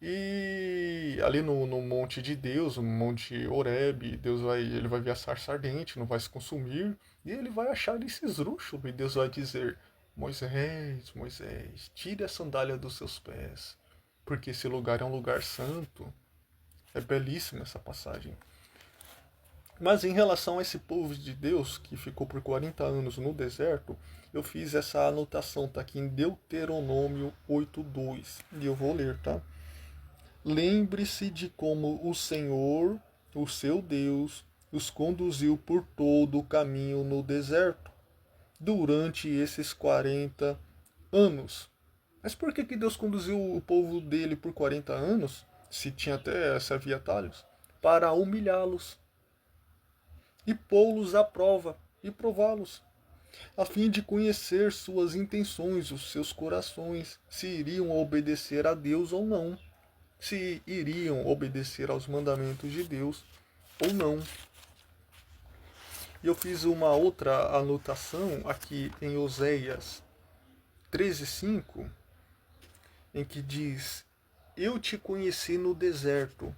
e ali no monte de Deus, no monte Horebe, ele vai ver a sarça ardente, não vai se consumir, e ele vai achar esse esdrúxulo, e Deus vai dizer: Moisés, Moisés, tire a sandália dos seus pés, porque esse lugar é um lugar santo. É belíssima essa passagem. Mas em relação a esse povo de Deus que ficou por 40 anos no deserto, eu fiz essa anotação, tá aqui em Deuteronômio 8:2, e eu vou ler, tá? Lembre-se de como o Senhor, o seu Deus, os conduziu por todo o caminho no deserto, durante esses 40 anos. Mas por que Deus conduziu o povo dele por 40 anos, se havia atalhos? para humilhá-los e pô-los à prova e prová-los, a fim de conhecer suas intenções, os seus corações, se iriam obedecer a Deus ou não, se iriam obedecer aos mandamentos de Deus ou não. E eu fiz uma outra anotação aqui em Oséias 13:5, em que diz: Eu te conheci no deserto,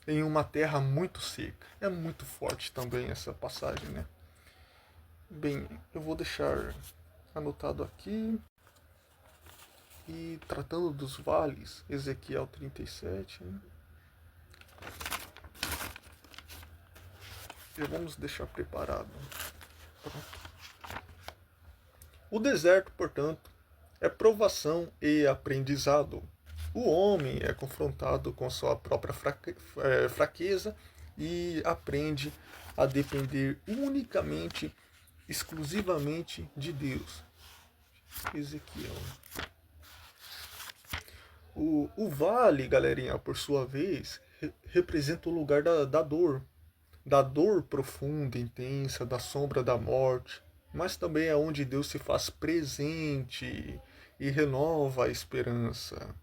em uma terra muito seca. É muito forte também essa passagem, né? Bem, eu vou deixar anotado aqui. E tratando dos vales, Ezequiel 37, né? E vamos deixar preparado. Pronto. O deserto, portanto, é provação e aprendizado. O homem é confrontado com sua própria fraqueza e aprende a depender unicamente, exclusivamente de Deus. Ezequiel. O vale, galerinha, por sua vez, representa o lugar da dor profunda, intensa, da sombra da morte, mas também é onde Deus se faz presente e renova a esperança.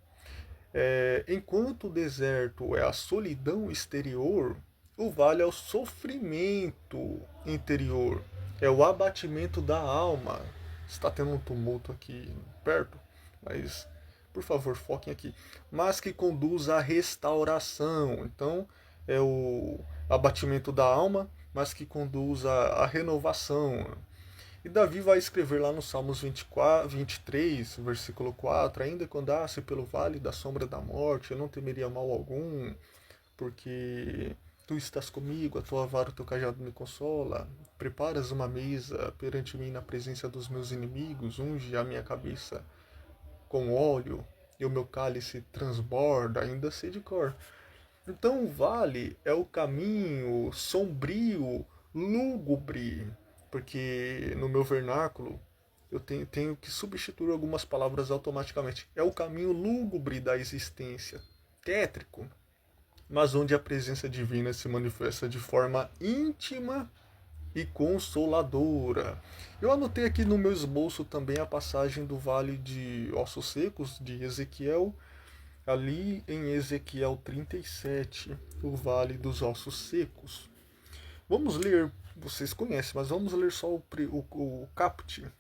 Enquanto o deserto é a solidão exterior, o vale é o sofrimento interior, é o abatimento da alma. Está tendo um tumulto aqui perto, mas por favor, foquem aqui. Mas que conduz à restauração. Então, é o abatimento da alma, mas que conduz à renovação. E Davi vai escrever lá no Salmos 23, versículo 4, ainda que andasse pelo vale da sombra da morte, eu não temeria mal algum, porque tu estás comigo, a tua vara e o teu cajado me consola. Preparas uma mesa perante mim na presença dos meus inimigos, unge a minha cabeça com óleo, e o meu cálice transborda, ainda sei de cor. Então o vale é o caminho sombrio, lúgubre, porque no meu vernáculo eu tenho que substituir algumas palavras automaticamente. É o caminho lúgubre da existência, tétrico, mas onde a presença divina se manifesta de forma íntima e consoladora. Eu anotei aqui no meu esboço também a passagem do Vale de Ossos Secos, de Ezequiel, ali em Ezequiel 37, o Vale dos Ossos Secos. Vamos ler, vocês conhecem, mas vamos ler só o caput.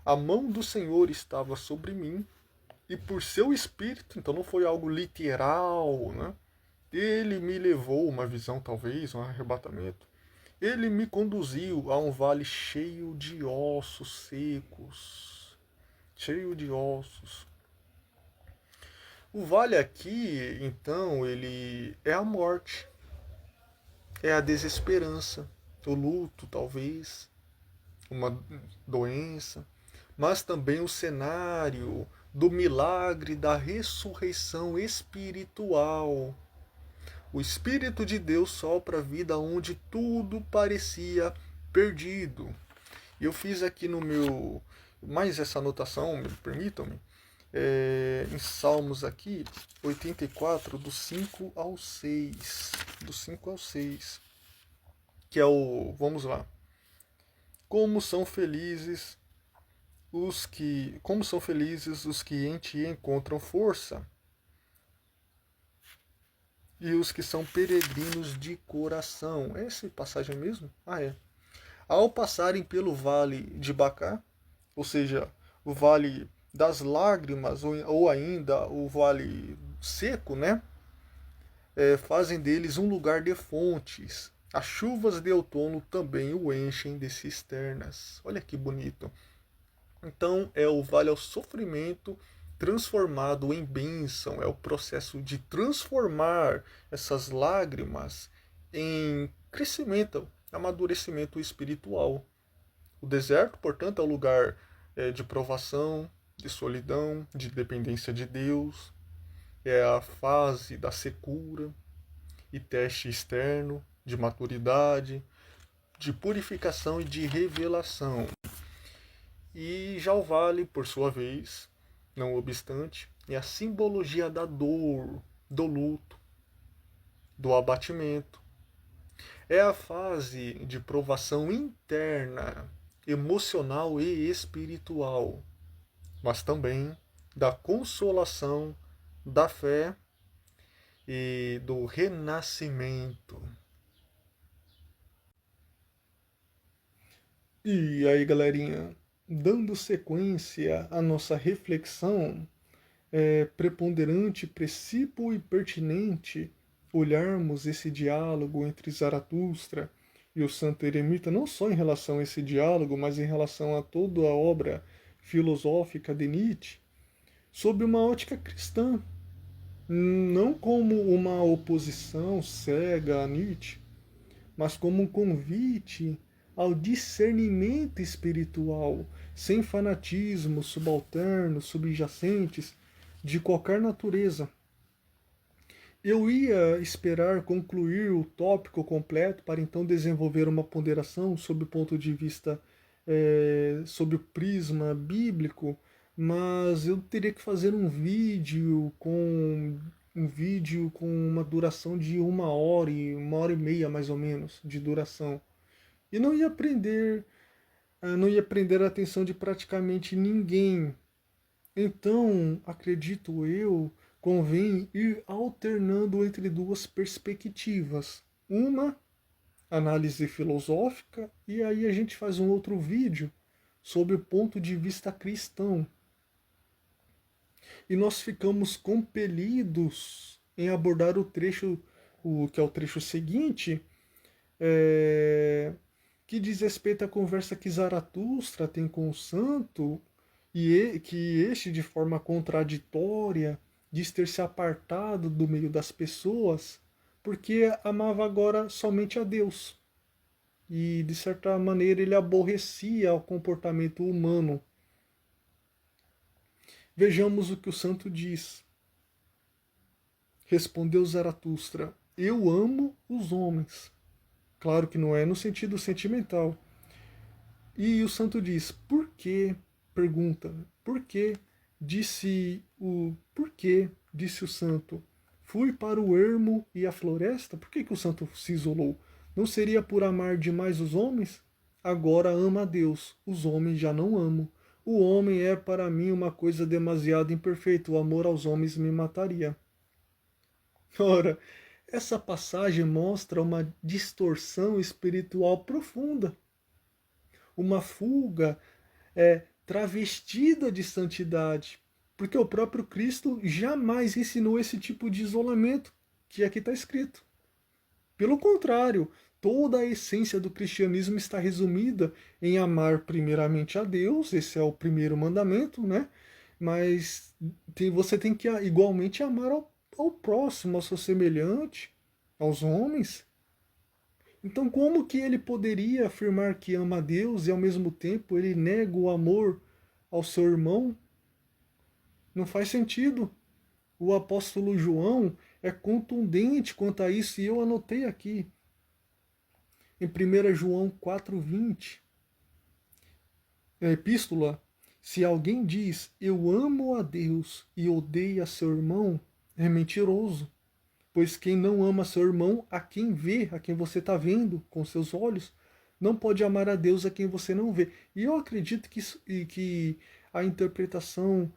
A mão do Senhor estava sobre mim, e por seu espírito, então não foi algo literal, né? Ele me levou, uma visão talvez, um arrebatamento. Ele me conduziu a um vale cheio de ossos secos. Cheio de ossos. O vale aqui, então, ele é a morte. É a desesperança. O luto, talvez. Uma doença. Mas também o cenário do milagre da ressurreição espiritual. O Espírito de Deus sopra a vida onde tudo parecia perdido. E eu fiz aqui no meu. Mais essa anotação, permitam-me. Em Salmos aqui, 84, do 5 ao 6. Do 5 ao 6. Que é o. Vamos lá. Como são felizes os que em ti encontram força, e os que são peregrinos de coração. É essa passagem mesmo? Ah, é. Ao passarem pelo vale de Bacá, ou seja, o vale das lágrimas, ou ainda o vale seco, né? Fazem deles um lugar de fontes. As chuvas de outono também o enchem de cisternas. Olha que bonito. Então, o vale ao sofrimento transformado em bênção, é o processo de transformar essas lágrimas em crescimento, amadurecimento espiritual. O deserto, portanto, é o lugar de provação, de solidão, de dependência de Deus, é a fase da secura e teste externo, de maturidade, de purificação e de revelação. E já o vale, por sua vez, não obstante, é a simbologia da dor, do luto. do abatimento. É a fase de provação interna, emocional e espiritual, mas também da consolação, da fé e do renascimento. E aí, galerinha, dando sequência à nossa reflexão, é preponderante, precípuo e pertinente olharmos esse diálogo entre Zaratustra e o santo eremita, não só em relação a esse diálogo, mas em relação a toda a obra filosófica de Nietzsche, sob uma ótica cristã, não como uma oposição cega a Nietzsche, mas como um convite ao discernimento espiritual, sem fanatismos subalternos, subjacentes, de qualquer natureza. Eu ia esperar concluir o tópico completo para então desenvolver uma ponderação sob o ponto de vista, sob o prisma bíblico, mas eu teria que fazer um vídeo com uma duração de 1 hora e meia mais ou menos de duração. E não ia prender a atenção de praticamente ninguém. Então, acredito eu, convém ir alternando entre duas perspectivas. Uma, análise filosófica, e aí a gente faz um outro vídeo sob o ponto de vista cristão. E nós ficamos compelidos em abordar o trecho, que é o trecho seguinte, que diz respeito à conversa que Zaratustra tem com o santo, que este, de forma contraditória, diz ter se apartado do meio das pessoas, porque amava agora somente a Deus. E, de certa maneira, ele aborrecia o comportamento humano. Vejamos o que o santo diz. Respondeu Zaratustra: eu amo os homens. Claro que não é no sentido sentimental. E o santo diz: por quê? Pergunta: por quê? Por quê? Disse o santo: fui para o ermo e a floresta. Por que o santo se isolou? Não seria por amar demais os homens? Agora ama a Deus, os homens já não amo. O homem é para mim uma coisa demasiado imperfeita, o amor aos homens me mataria. Ora, essa passagem mostra uma distorção espiritual profunda, uma fuga travestida de santidade, porque o próprio Cristo jamais ensinou esse tipo de isolamento que aqui está escrito. Pelo contrário, toda a essência do cristianismo está resumida em amar primeiramente a Deus, esse é o primeiro mandamento, né? Mas você tem que igualmente amar ao próximo, ao seu semelhante, aos homens. Então, como que ele poderia afirmar que ama a Deus e ao mesmo tempo ele nega o amor ao seu irmão? Não faz sentido. O apóstolo João é contundente quanto a isso e eu anotei aqui. Em 1 João 4,20, na epístola, se alguém diz eu amo a Deus e odeia seu irmão, é mentiroso. Pois quem não ama seu irmão, a quem vê, a quem você está vendo com seus olhos, não pode amar a Deus a quem você não vê. E eu acredito que a interpretação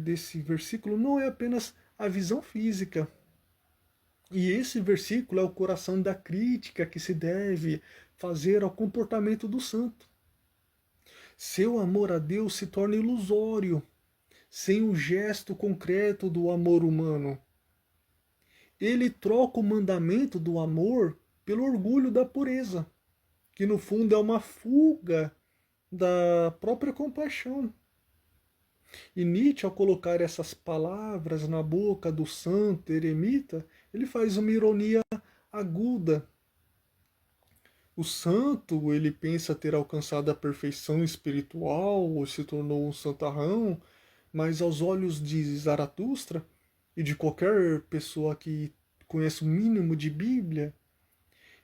desse versículo não é apenas a visão física. E esse versículo é o coração da crítica que se deve fazer ao comportamento do santo. Seu amor a Deus se torna ilusório, sem o gesto concreto do amor humano. Ele troca o mandamento do amor pelo orgulho da pureza, que no fundo é uma fuga da própria compaixão. E Nietzsche, ao colocar essas palavras na boca do santo eremita, ele faz uma ironia aguda. O santo, ele pensa ter alcançado a perfeição espiritual, ou se tornou um santarrão, mas aos olhos de Zaratustra, e de qualquer pessoa que conhece o mínimo de Bíblia,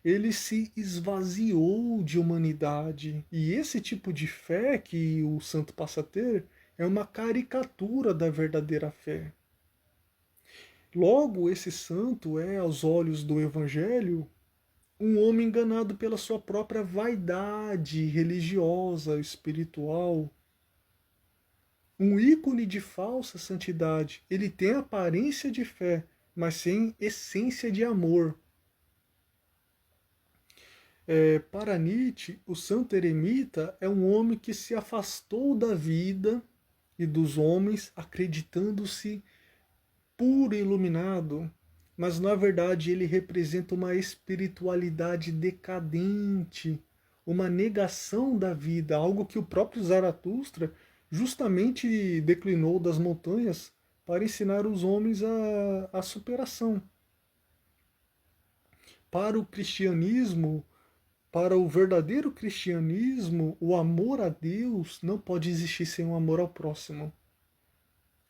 ele se esvaziou de humanidade. E esse tipo de fé que o santo passa a ter é uma caricatura da verdadeira fé. Logo, esse santo é, aos olhos do Evangelho, um homem enganado pela sua própria vaidade religiosa, espiritual, um ícone de falsa santidade. Ele tem aparência de fé, mas sem essência de amor. Para Nietzsche, o santo eremita é um homem que se afastou da vida e dos homens, acreditando-se puro e iluminado, mas na verdade ele representa uma espiritualidade decadente, uma negação da vida, algo que o próprio Zaratustra justamente declinou das montanhas para ensinar os homens a superação. Para o cristianismo, para o verdadeiro cristianismo, o amor a Deus não pode existir sem o amor ao próximo.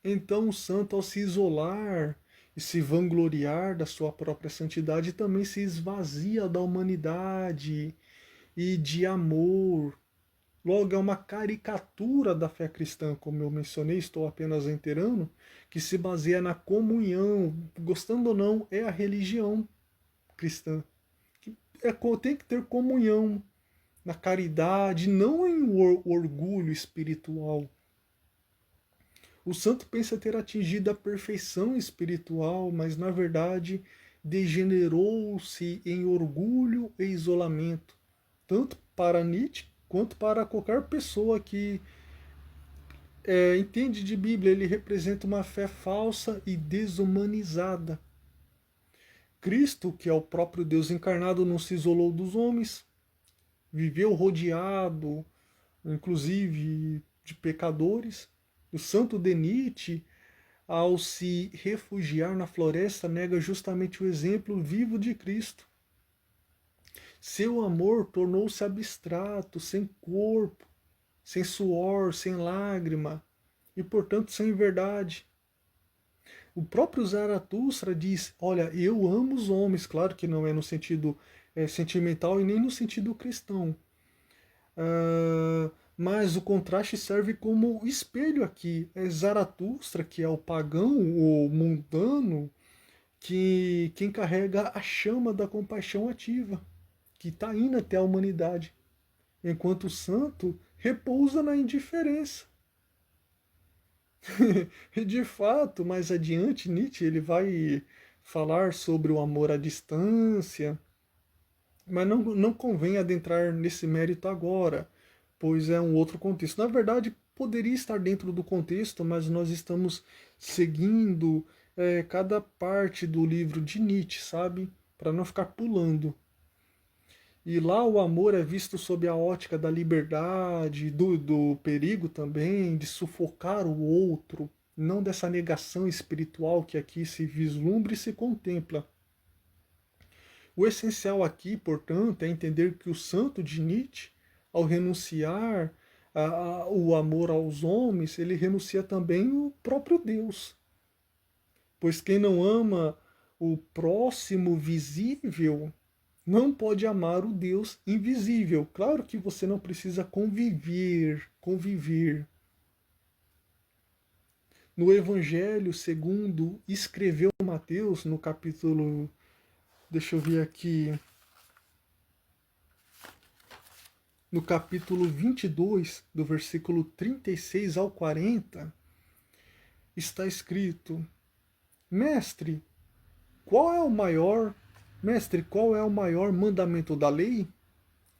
Então o santo, ao se isolar e se vangloriar da sua própria santidade, também se esvazia da humanidade e de amor. Logo, é uma caricatura da fé cristã, como eu mencionei, estou apenas reiterando, que se baseia na comunhão. Gostando ou não, é a religião cristã. Tem que ter comunhão na caridade, não em orgulho espiritual. O santo pensa ter atingido a perfeição espiritual, mas na verdade degenerou-se em orgulho e isolamento, tanto para Nietzsche quanto para qualquer pessoa que entende de Bíblia. Ele representa uma fé falsa e desumanizada. Cristo, que é o próprio Deus encarnado, não se isolou dos homens, viveu rodeado, inclusive, de pecadores. O santo de Nietzsche, ao se refugiar na floresta, nega justamente o exemplo vivo de Cristo. Seu amor tornou-se abstrato, sem corpo, sem suor, sem lágrima e, portanto, sem verdade. O próprio Zaratustra diz: olha, eu amo os homens, claro que não é no sentido sentimental e nem no sentido cristão. Mas o contraste serve como espelho aqui. É Zaratustra, que é o pagão, o mundano, quem carrega a chama da compaixão ativa, que está indo até a humanidade, enquanto o santo repousa na indiferença. E de fato, mais adiante, Nietzsche ele vai falar sobre o amor à distância, mas não convém adentrar nesse mérito agora, pois é um outro contexto. Na verdade, poderia estar dentro do contexto, mas nós estamos seguindo cada parte do livro de Nietzsche, sabe? Para não ficar pulando. E lá o amor é visto sob a ótica da liberdade, do perigo também, de sufocar o outro, não dessa negação espiritual que aqui se vislumbra e se contempla. O essencial aqui, portanto, é entender que o santo de Nietzsche, ao renunciar o amor aos homens, ele renuncia também o próprio Deus. Pois quem não ama o próximo visível não pode amar o Deus invisível. Claro que você não precisa conviver. No Evangelho segundo escreveu Mateus, no capítulo, deixa eu ver aqui, no capítulo 22, do versículo 36 ao 40, está escrito: Mestre, qual é o maior mandamento da lei?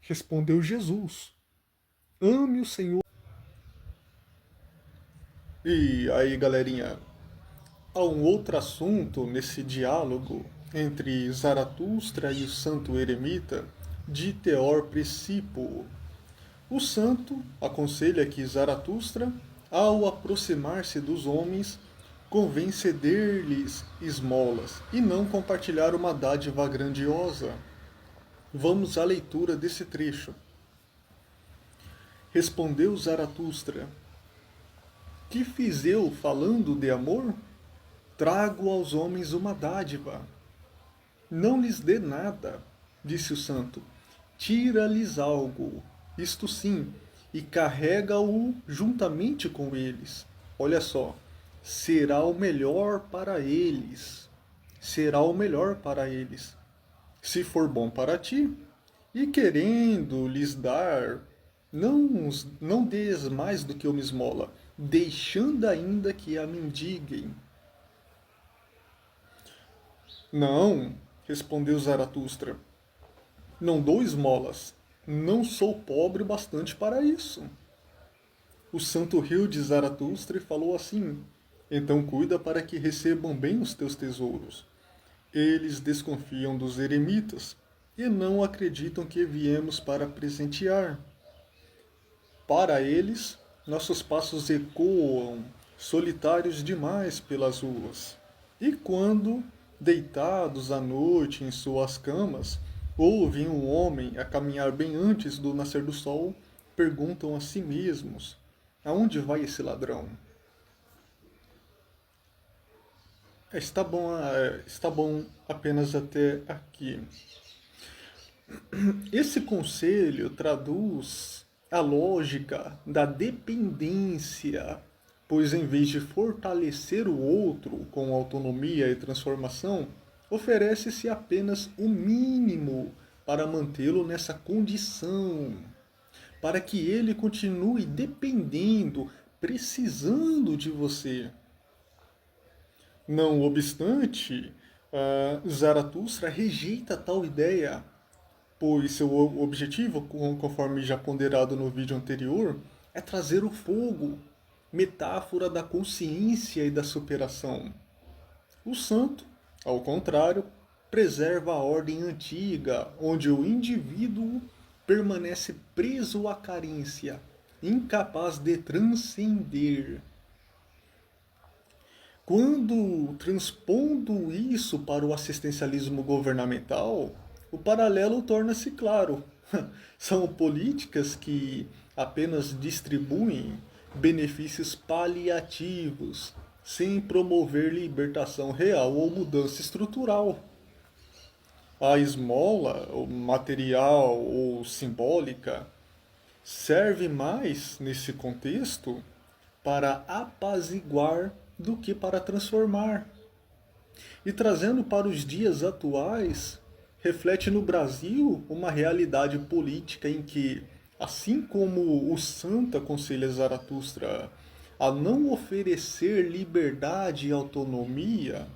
Respondeu Jesus: ame o Senhor. E aí, galerinha, há um outro assunto nesse diálogo entre Zaratustra e o santo eremita de Teor Precipo. O santo aconselha que Zaratustra, ao aproximar-se dos homens, convém ceder-lhes esmolas e não compartilhar uma dádiva grandiosa. Vamos à leitura desse trecho. Respondeu Zaratustra: que fiz eu falando de amor? Trago aos homens uma dádiva. Não lhes dê nada, disse o santo. Tira-lhes algo, isto sim, e carrega-o juntamente com eles. Olha só, será o melhor para eles. será o melhor para eles. Se for bom para ti, e querendo lhes dar, não dês mais do que uma esmola, deixando ainda que a mendiguem. Não, respondeu Zaratustra, não dou esmolas, não sou pobre bastante para isso. O santo riu de Zaratustra e falou assim: então cuida para que recebam bem os teus tesouros. Eles desconfiam dos eremitas e não acreditam que viemos para presentear. Para eles, nossos passos ecoam, solitários demais pelas ruas. E quando, deitados à noite em suas camas, ouvem um homem a caminhar bem antes do nascer do sol, perguntam a si mesmos: aonde vai esse ladrão? Está bom apenas até aqui. Esse conselho traduz a lógica da dependência, pois em vez de fortalecer o outro com autonomia e transformação, oferece-se apenas o mínimo para mantê-lo nessa condição, para que ele continue dependendo, precisando de você. Não obstante, Zaratustra rejeita tal ideia, pois seu objetivo, conforme já ponderado no vídeo anterior, é trazer o fogo, metáfora da consciência e da superação. O santo, ao contrário, preserva a ordem antiga, onde o indivíduo permanece preso à carência, incapaz de transcender. Quando transpondo isso para o assistencialismo governamental, o paralelo torna-se claro. São políticas que apenas distribuem benefícios paliativos, sem promover libertação real ou mudança estrutural. A esmola, ou material ou simbólica, serve mais, nesse contexto, para apaziguar do que para transformar. E trazendo para os dias atuais, reflete no Brasil uma realidade política em que, assim como o santo aconselha Zaratustra a não oferecer liberdade e autonomia,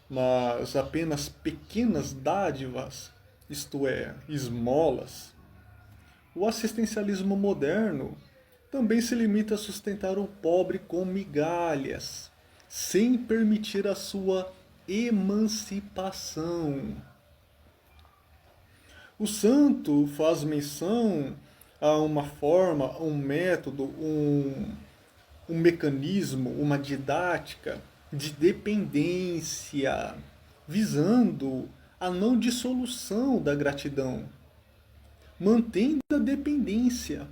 mas apenas pequenas dádivas, isto é, esmolas, o assistencialismo moderno também se limita a sustentar o pobre com migalhas, sem permitir a sua emancipação. O santo faz menção a uma forma, um método, um mecanismo, uma didática de dependência, visando a não dissolução da gratidão, mantendo a dependência.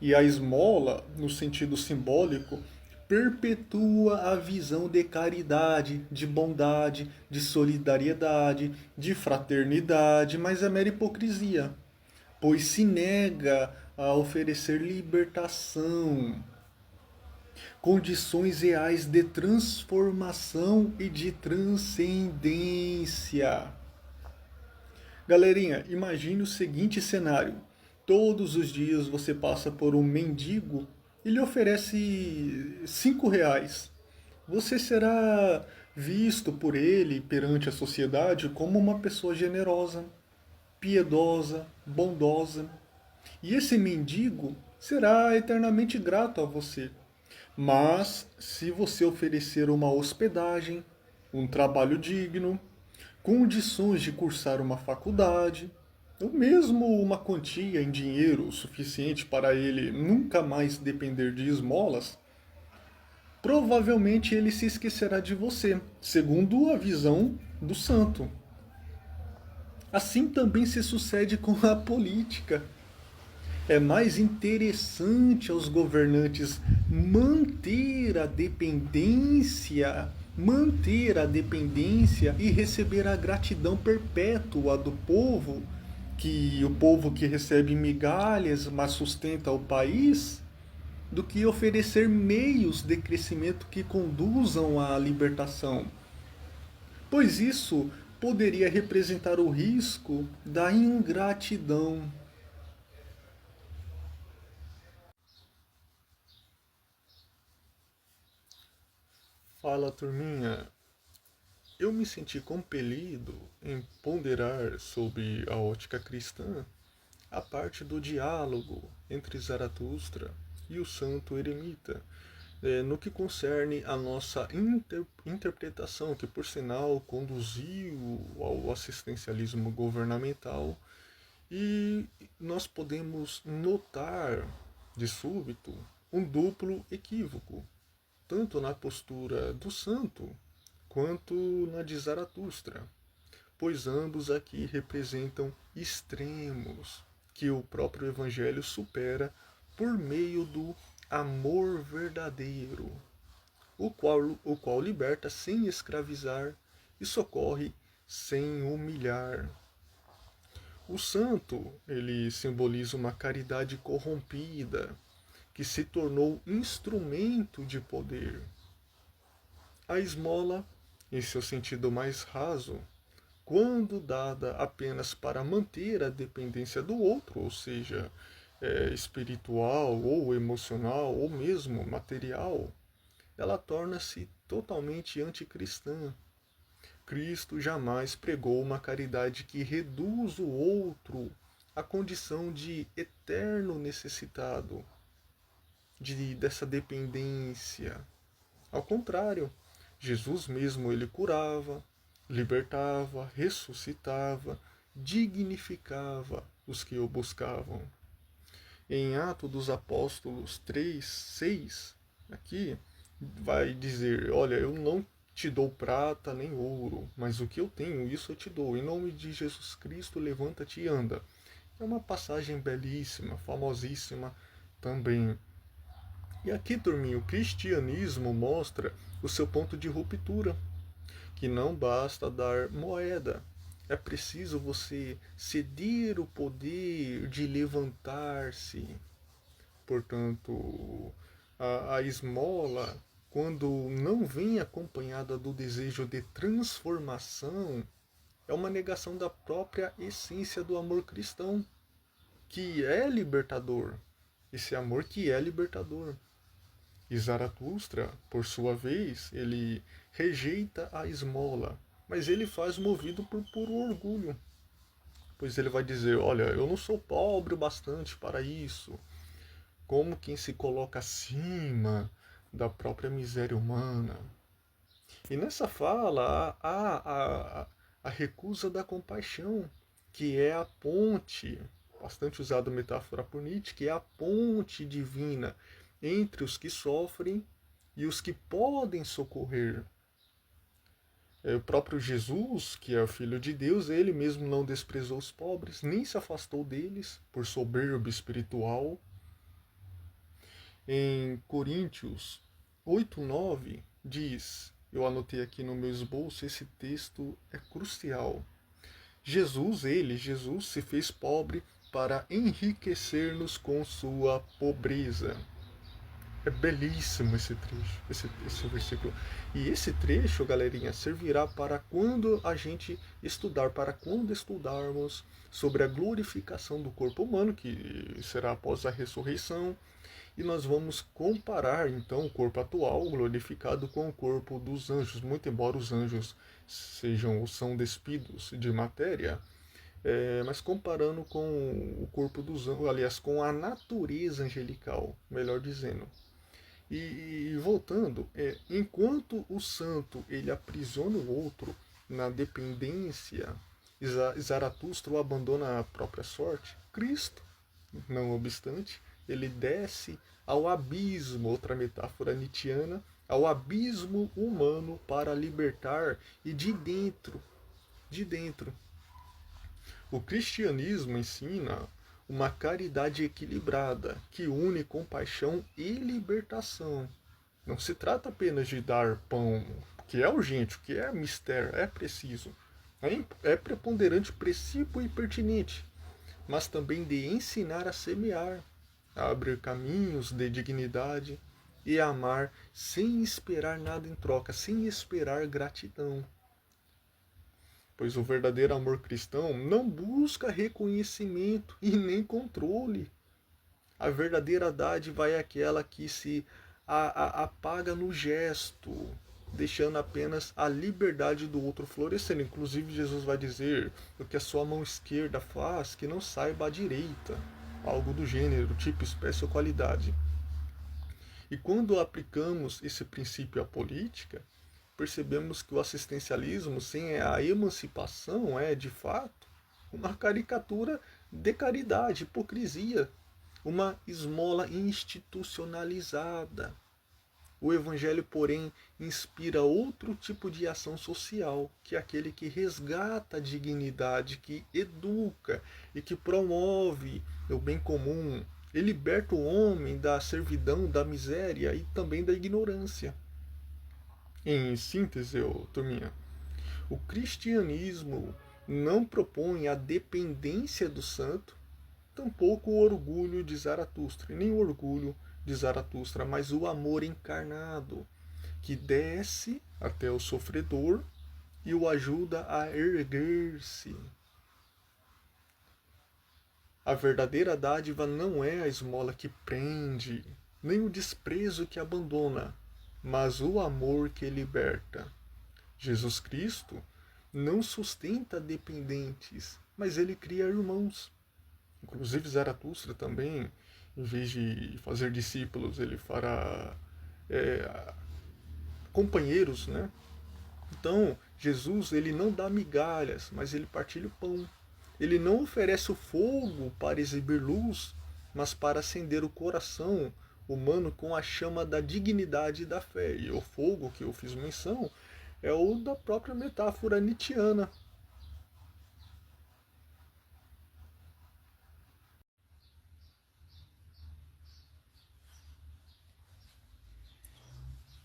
E a esmola, no sentido simbólico, perpetua a visão de caridade, de bondade, de solidariedade, de fraternidade, mas é mera hipocrisia, pois se nega a oferecer libertação, condições reais de transformação e de transcendência. Galerinha, imagine o seguinte cenário. Todos os dias você passa por um mendigo e lhe oferece R$ 5. Você será visto por ele perante a sociedade como uma pessoa generosa, piedosa, bondosa. E esse mendigo será eternamente grato a você. Mas se você oferecer uma hospedagem, um trabalho digno, condições de cursar uma faculdade, ou mesmo uma quantia em dinheiro suficiente para ele nunca mais depender de esmolas, provavelmente ele se esquecerá de você, segundo a visão do santo. Assim também se sucede com a política. É mais interessante aos governantes manter a dependência e receber a gratidão perpétua do povo, que o povo que recebe migalhas, mas sustenta o país, do que oferecer meios de crescimento que conduzam à libertação. pois isso poderia representar o risco da ingratidão. Fala, turminha. Eu me senti compelido em ponderar sobre a ótica cristã a parte do diálogo entre Zaratustra e o santo eremita, no que concerne a nossa interpretação, que por sinal conduziu ao assistencialismo governamental, e nós podemos notar de súbito um duplo equívoco, tanto na postura do santo quanto na de Zaratustra, pois ambos aqui representam extremos que o próprio Evangelho supera por meio do amor verdadeiro, o qual liberta sem escravizar e socorre sem humilhar. O santo, ele simboliza uma caridade corrompida que se tornou instrumento de poder. A esmola, em seu sentido mais raso, quando dada apenas para manter a dependência do outro, ou seja, espiritual ou emocional ou mesmo material, ela torna-se totalmente anticristã. Cristo jamais pregou uma caridade que reduz o outro à condição de eterno necessitado, dessa dependência. Ao contrário, Jesus mesmo ele curava, libertava, ressuscitava, dignificava os que o buscavam. Em Atos dos Apóstolos 3, 6, aqui vai dizer: olha, eu não te dou prata nem ouro, mas o que eu tenho, isso eu te dou. Em nome de Jesus Cristo, levanta-te e anda. É uma passagem belíssima, famosíssima também. E aqui, turminho, o cristianismo mostra o seu ponto de ruptura, que não basta dar moeda, é preciso você ceder o poder de levantar-se. Portanto, a esmola, quando não vem acompanhada do desejo de transformação, é uma negação da própria essência do amor cristão, que é libertador. Esse amor que é libertador. E Zaratustra, por sua vez, ele rejeita a esmola, mas ele faz movido por puro orgulho. Pois ele vai dizer: olha, eu não sou pobre o bastante para isso. Como quem se coloca acima da própria miséria humana. E nessa fala há a recusa da compaixão, que é a ponte, bastante usada a metáfora por Nietzsche, que é a ponte divina entre os que sofrem e os que podem socorrer. O próprio Jesus, que é o Filho de Deus, ele mesmo não desprezou os pobres, nem se afastou deles por soberba espiritual. Em Coríntios 8:9 diz, eu anotei aqui no meu esboço, esse texto é crucial. Jesus se fez pobre para enriquecer-nos com sua pobreza. É belíssimo esse trecho, esse versículo. E esse trecho, galerinha, servirá para quando a gente estudar, para quando estudarmos sobre a glorificação do corpo humano, que será após a ressurreição, e nós vamos comparar então o corpo atual glorificado com o corpo dos anjos, muito embora os anjos são despidos de matéria, mas comparando com o corpo dos anjos, aliás, com a natureza angelical, melhor dizendo. E voltando, enquanto o santo ele aprisiona o outro na dependência, Zaratustra o abandona à própria sorte, Cristo, não obstante, ele desce ao abismo, outra metáfora nietzschiana, ao abismo humano para libertar e de dentro. O cristianismo ensina uma caridade equilibrada que une compaixão e libertação. Não se trata apenas de dar pão, que é urgente, que é mistério, é preciso. É preponderante, preciso e pertinente, mas também de ensinar a semear, a abrir caminhos de dignidade e a amar sem esperar nada em troca, sem esperar gratidão. pois o verdadeiro amor cristão não busca reconhecimento e nem controle. A verdadeira dádiva é aquela que se apaga no gesto, deixando apenas a liberdade do outro florescendo. Inclusive, Jesus vai dizer: o que a sua mão esquerda faz, que não saiba a direita. Algo do gênero, tipo, espécie ou qualidade. E quando aplicamos esse princípio à política, percebemos que o assistencialismo sem a emancipação é, de fato, uma caricatura de caridade, hipocrisia, uma esmola institucionalizada. O Evangelho, porém, inspira outro tipo de ação social, que é aquele que resgata a dignidade, que educa e que promove o bem comum e liberta o homem da servidão, da miséria e também da ignorância. Em síntese, turminha, o cristianismo não propõe a dependência do santo, tampouco o orgulho de Zaratustra, nem o orgulho de Zaratustra, mas o amor encarnado, que desce até o sofredor e o ajuda a erguer-se. A verdadeira dádiva não é a esmola que prende, nem o desprezo que abandona, mas o amor que liberta. Jesus Cristo não sustenta dependentes, mas ele cria irmãos. Inclusive Zaratustra também, em vez de fazer discípulos, ele fará companheiros, né? Então, Jesus, ele não dá migalhas, mas ele partilha o pão. Ele não oferece o fogo para exibir luz, mas para acender o coração humano com a chama da dignidade e da fé. E o fogo que eu fiz menção é o da própria metáfora nietzschiana.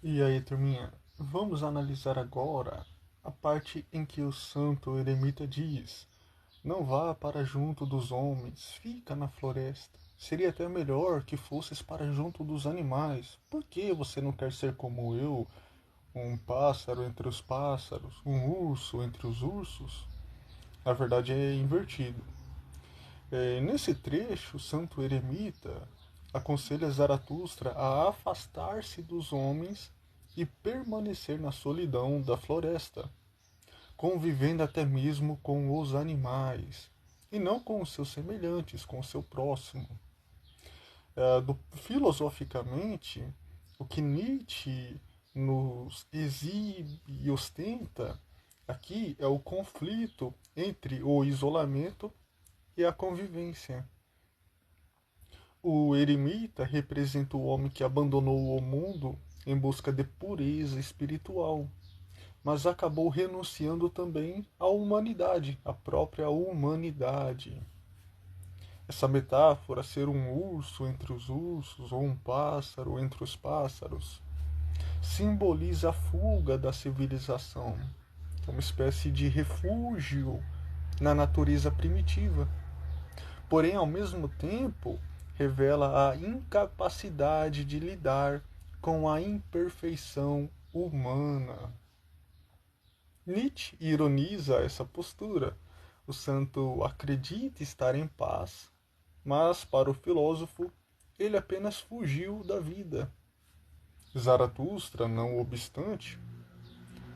E aí, turminha, vamos analisar agora a parte em que o santo eremita diz: não vá para junto dos homens, fica na floresta. Seria até melhor que fosses para junto dos animais. Por que você não quer ser como eu, um pássaro entre os pássaros, um urso entre os ursos? Na verdade é invertido. Nesse trecho, o santo eremita aconselha Zaratustra a afastar-se dos homens e permanecer na solidão da floresta, convivendo até mesmo com os animais, e não com os seus semelhantes, com o seu próximo. Filosoficamente, o que Nietzsche nos exibe e ostenta aqui é o conflito entre o isolamento e a convivência. O eremita representa o homem que abandonou o mundo em busca de pureza espiritual, mas acabou renunciando também à humanidade, à própria humanidade. Essa metáfora, ser um urso entre os ursos ou um pássaro entre os pássaros, simboliza a fuga da civilização, uma espécie de refúgio na natureza primitiva. Porém, ao mesmo tempo, revela a incapacidade de lidar com a imperfeição humana. Nietzsche ironiza essa postura. O santo acredita estar em paz, mas para o filósofo ele apenas fugiu da vida. Zaratustra, não obstante,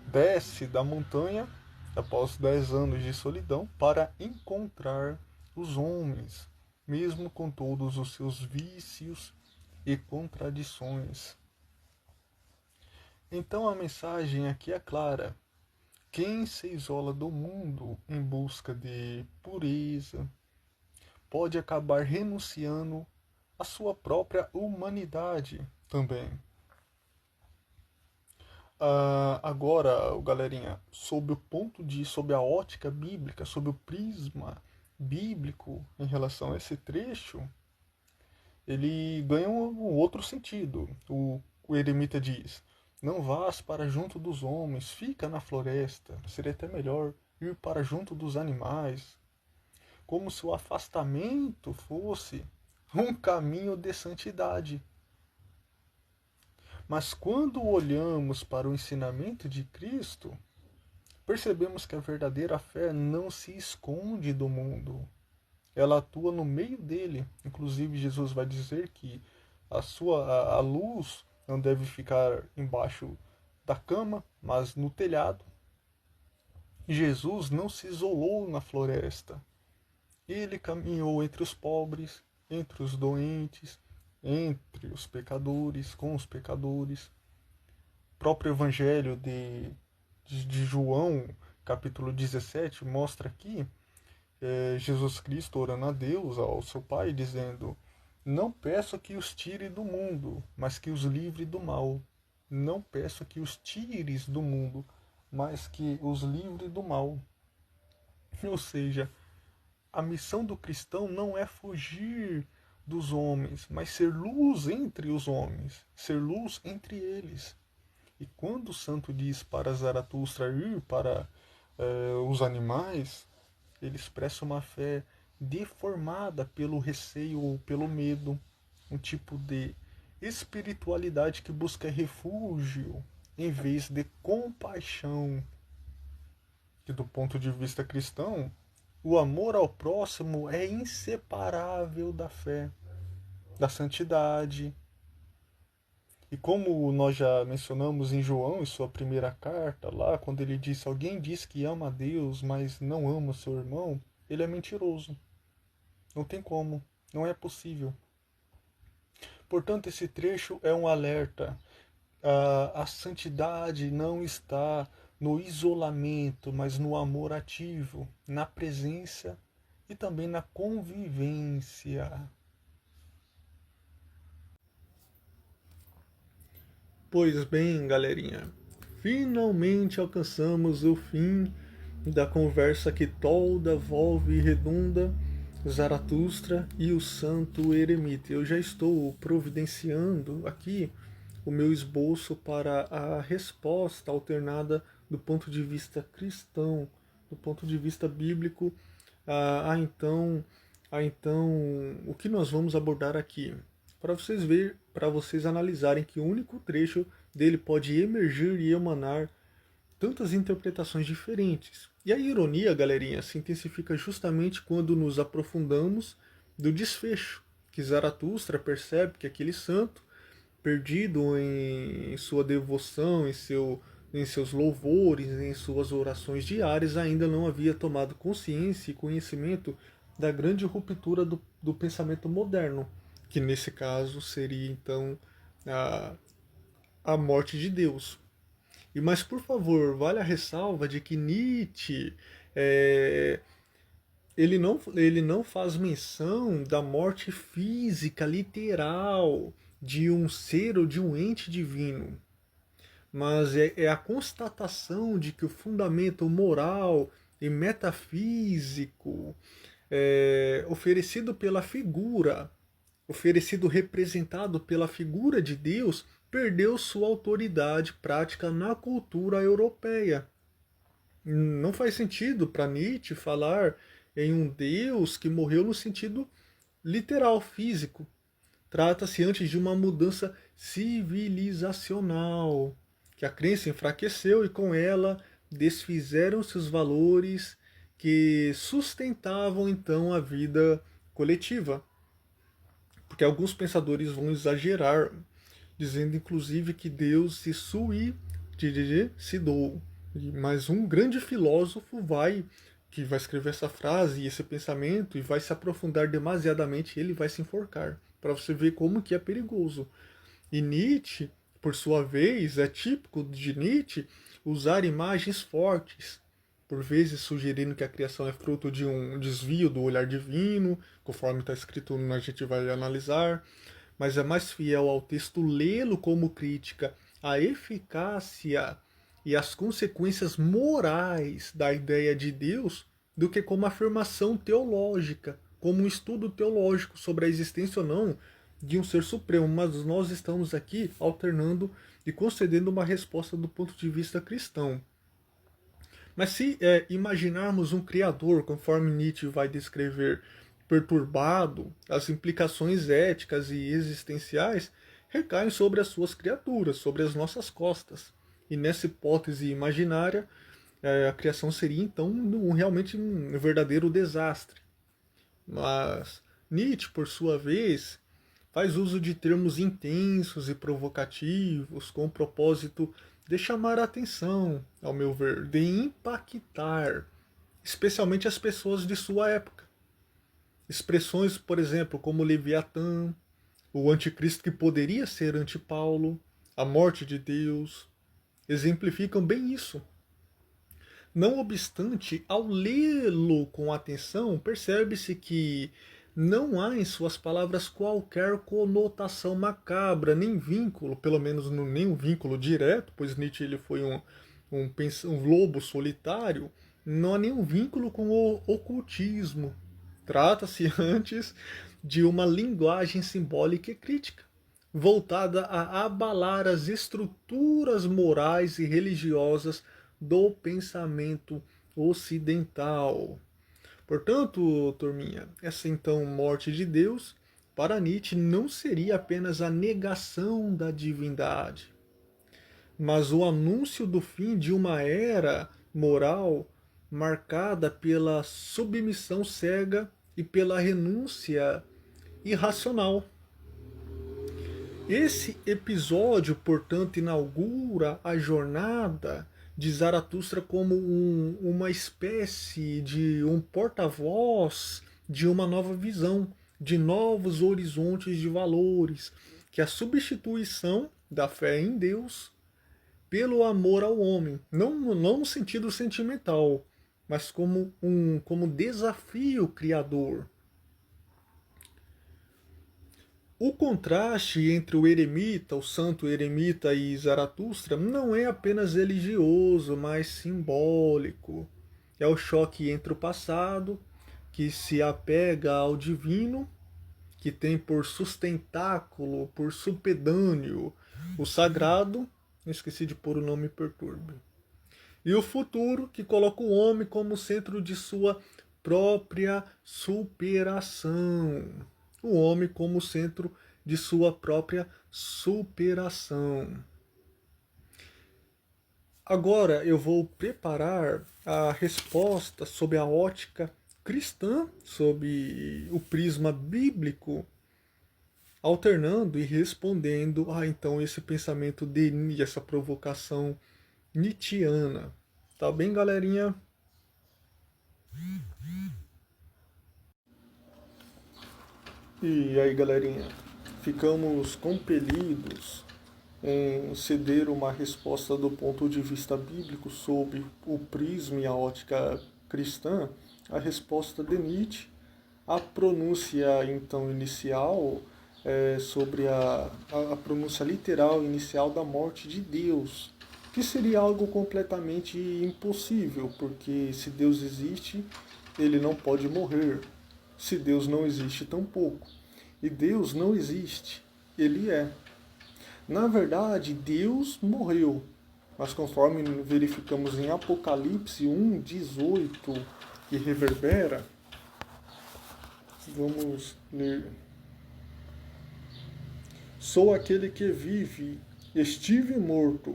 desce da montanha após 10 anos de solidão para encontrar os homens, mesmo com todos os seus vícios e contradições. Então a mensagem aqui é clara: quem se isola do mundo em busca de pureza pode acabar renunciando à sua própria humanidade também. Agora, galerinha, sob a ótica bíblica, sob o prisma bíblico em relação a esse trecho, ele ganha um outro sentido. O eremita diz: não vás para junto dos homens, fica na floresta. Seria até melhor ir para junto dos animais. Como se o afastamento fosse um caminho de santidade. Mas quando olhamos para o ensinamento de Cristo, percebemos que a verdadeira fé não se esconde do mundo. Ela atua no meio dele. Inclusive, Jesus vai dizer que a luz não deve ficar embaixo da cama, mas no telhado. Jesus não se isolou na floresta. Ele caminhou entre os pobres, entre os doentes, entre os pecadores, com os pecadores. O próprio Evangelho de João, capítulo 17, mostra aqui Jesus Cristo orando a Deus, ao seu Pai, dizendo: Não peço que os tire do mundo, mas que os livre do mal. Não peço que os tires do mundo, mas que os livre do mal. Ou seja, a missão do cristão não é fugir dos homens, mas ser luz entre os homens, ser luz entre eles. E quando o santo diz para Zaratustra ir para os animais, ele expressa uma fé deformada pelo receio ou pelo medo, um tipo de espiritualidade que busca refúgio em vez de compaixão. Que do ponto de vista cristão, o amor ao próximo é inseparável da fé, da santidade. E como nós já mencionamos em João, em sua primeira carta, lá, quando ele disse: Alguém diz que ama a Deus, mas não ama seu irmão, ele é mentiroso. Não tem como, não é possível. Portanto, esse trecho é um alerta. A santidade não está no isolamento, mas no amor ativo, na presença e também na convivência. Pois bem, galerinha, finalmente alcançamos o fim da conversa que tolda, volve e redunda Zaratustra e o santo eremita. Eu já estou providenciando aqui o meu esboço para a resposta alternada do ponto de vista cristão, do ponto de vista bíblico, então o que nós vamos abordar aqui, para vocês ver, para vocês analisarem que o único trecho dele pode emergir e emanar tantas interpretações diferentes. E a ironia, galerinha, se intensifica justamente quando nos aprofundamos do desfecho, que Zaratustra percebe que aquele santo, perdido em sua devoção, em seus louvores, em suas orações diárias, ainda não havia tomado consciência e conhecimento da grande ruptura do pensamento moderno, que nesse caso seria então a morte de Deus. Mas, por favor, vale a ressalva de que Nietzsche ele não faz menção da morte física, literal, de um ser ou de um ente divino. Mas é a constatação de que o fundamento moral e metafísico oferecido pela figura, oferecido representado pela figura de Deus, perdeu sua autoridade prática na cultura europeia. Não faz sentido para Nietzsche falar em um Deus que morreu no sentido literal, físico. Trata-se antes de uma mudança civilizacional, que a crença enfraqueceu e com ela desfizeram-se os valores que sustentavam então a vida coletiva. Porque alguns pensadores vão exagerar, dizendo inclusive que Deus se suicidou. Mas um grande filósofo que vai escrever essa frase e esse pensamento e vai se aprofundar demasiadamente, ele vai se enforcar, para você ver como que é perigoso. E Nietzsche, por sua vez, é típico de Nietzsche usar imagens fortes, por vezes sugerindo que a criação é fruto de um desvio do olhar divino, conforme está escrito, a gente vai analisar, mas é mais fiel ao texto lê-lo como crítica à eficácia e as consequências morais da ideia de Deus do que como afirmação teológica, como um estudo teológico sobre a existência ou não de um ser supremo. Mas nós estamos aqui alternando e concedendo uma resposta do ponto de vista cristão. Mas se imaginarmos um criador, conforme Nietzsche vai descrever, perturbado, as implicações éticas e existenciais recaem sobre as suas criaturas, sobre as nossas costas. E nessa hipótese imaginária, a criação seria então realmente um verdadeiro desastre. Mas Nietzsche, por sua vez, faz uso de termos intensos e provocativos com o propósito de chamar a atenção, ao meu ver, de impactar, especialmente as pessoas de sua época. Expressões, por exemplo, como Leviatã, o anticristo que poderia ser anti-Paulo, a morte de Deus, exemplificam bem isso. Não obstante, ao lê-lo com atenção, percebe-se que não há em suas palavras qualquer conotação macabra, nem vínculo, pelo menos nenhum vínculo direto, pois Nietzsche ele foi um lobo solitário, não há nenhum vínculo com o ocultismo. Trata-se antes de uma linguagem simbólica e crítica, voltada a abalar as estruturas morais e religiosas do pensamento ocidental. Portanto, turminha, essa então morte de Deus, para Nietzsche, não seria apenas a negação da divindade, mas o anúncio do fim de uma era moral marcada pela submissão cega e pela renúncia irracional. Esse episódio, portanto, inaugura a jornada de Zaratustra como uma espécie de um porta-voz de uma nova visão, de novos horizontes de valores, que é a substituição da fé em Deus pelo amor ao homem, não no sentido sentimental, mas como desafio criador. O contraste entre o eremita, o santo eremita e Zaratustra não é apenas religioso, mas simbólico. É o choque entre o passado, que se apega ao divino, que tem por sustentáculo, por supedâneo, o sagrado, esqueci de pôr o nome perturbe, e o futuro, que coloca o homem como centro de sua própria superação. O homem como centro de sua própria superação. Agora eu vou preparar a resposta sob a ótica cristã, sob o prisma bíblico, alternando e respondendo a então esse pensamento de Nietzsche, essa provocação nietzschiana. Tá bem, galerinha? E aí, galerinha, ficamos compelidos em ceder uma resposta do ponto de vista bíblico sob o prisma e a ótica cristã, a resposta de Nietzsche, a pronúncia então inicial sobre a pronúncia literal inicial da morte de Deus, que seria algo completamente impossível, porque se Deus existe, ele não pode morrer. Se Deus não existe, tampouco. E Deus não existe, ele é. Na verdade, Deus morreu, mas conforme verificamos em Apocalipse 1:18, que reverbera, vamos ler. Sou aquele que vive, estive morto,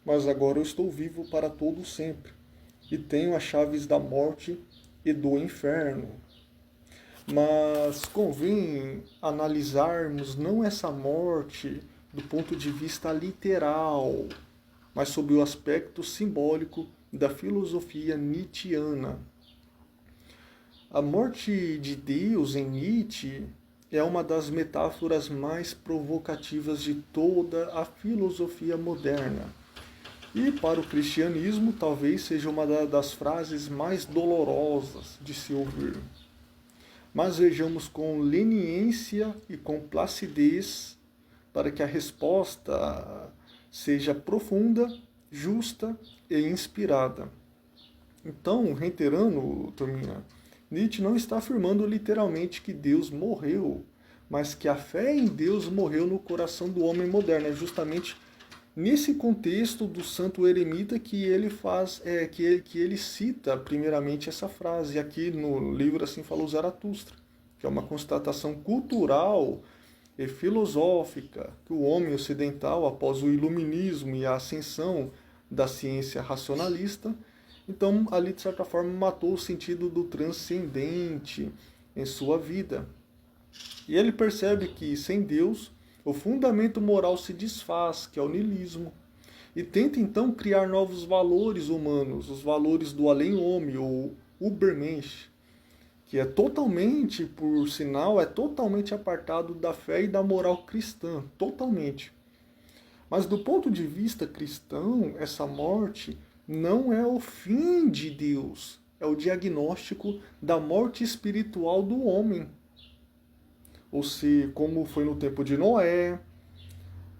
mas agora eu estou vivo para todo sempre, e tenho as chaves da morte e do inferno. Mas convém analisarmos não essa morte do ponto de vista literal, mas sob o aspecto simbólico da filosofia nietzschiana. A morte de Deus em Nietzsche é uma das metáforas mais provocativas de toda a filosofia moderna. E para o cristianismo, talvez seja uma das frases mais dolorosas de se ouvir. Mas vejamos com leniência e com placidez para que a resposta seja profunda, justa e inspirada. Então, reiterando, turminha, Nietzsche não está afirmando literalmente que Deus morreu, mas que a fé em Deus morreu no coração do homem moderno. É justamente nesse contexto do santo eremita que ele faz, que ele cita primeiramente essa frase. Aqui no livro Assim Falou Zaratustra, que é uma constatação cultural e filosófica que o homem ocidental, após o iluminismo e a ascensão da ciência racionalista, Então, ali, de certa forma, matou o sentido do transcendente em sua vida. E ele percebe que, sem Deus, o fundamento moral se desfaz, que é o niilismo. E tenta, então, criar novos valores humanos, os valores do além-homem, ou Übermensch, que é totalmente, por sinal, é totalmente apartado da fé e da moral cristã, totalmente. Mas do ponto de vista cristão, essa morte não é o fim de Deus, é o diagnóstico da morte espiritual do homem. Ou seja, como foi no tempo de Noé,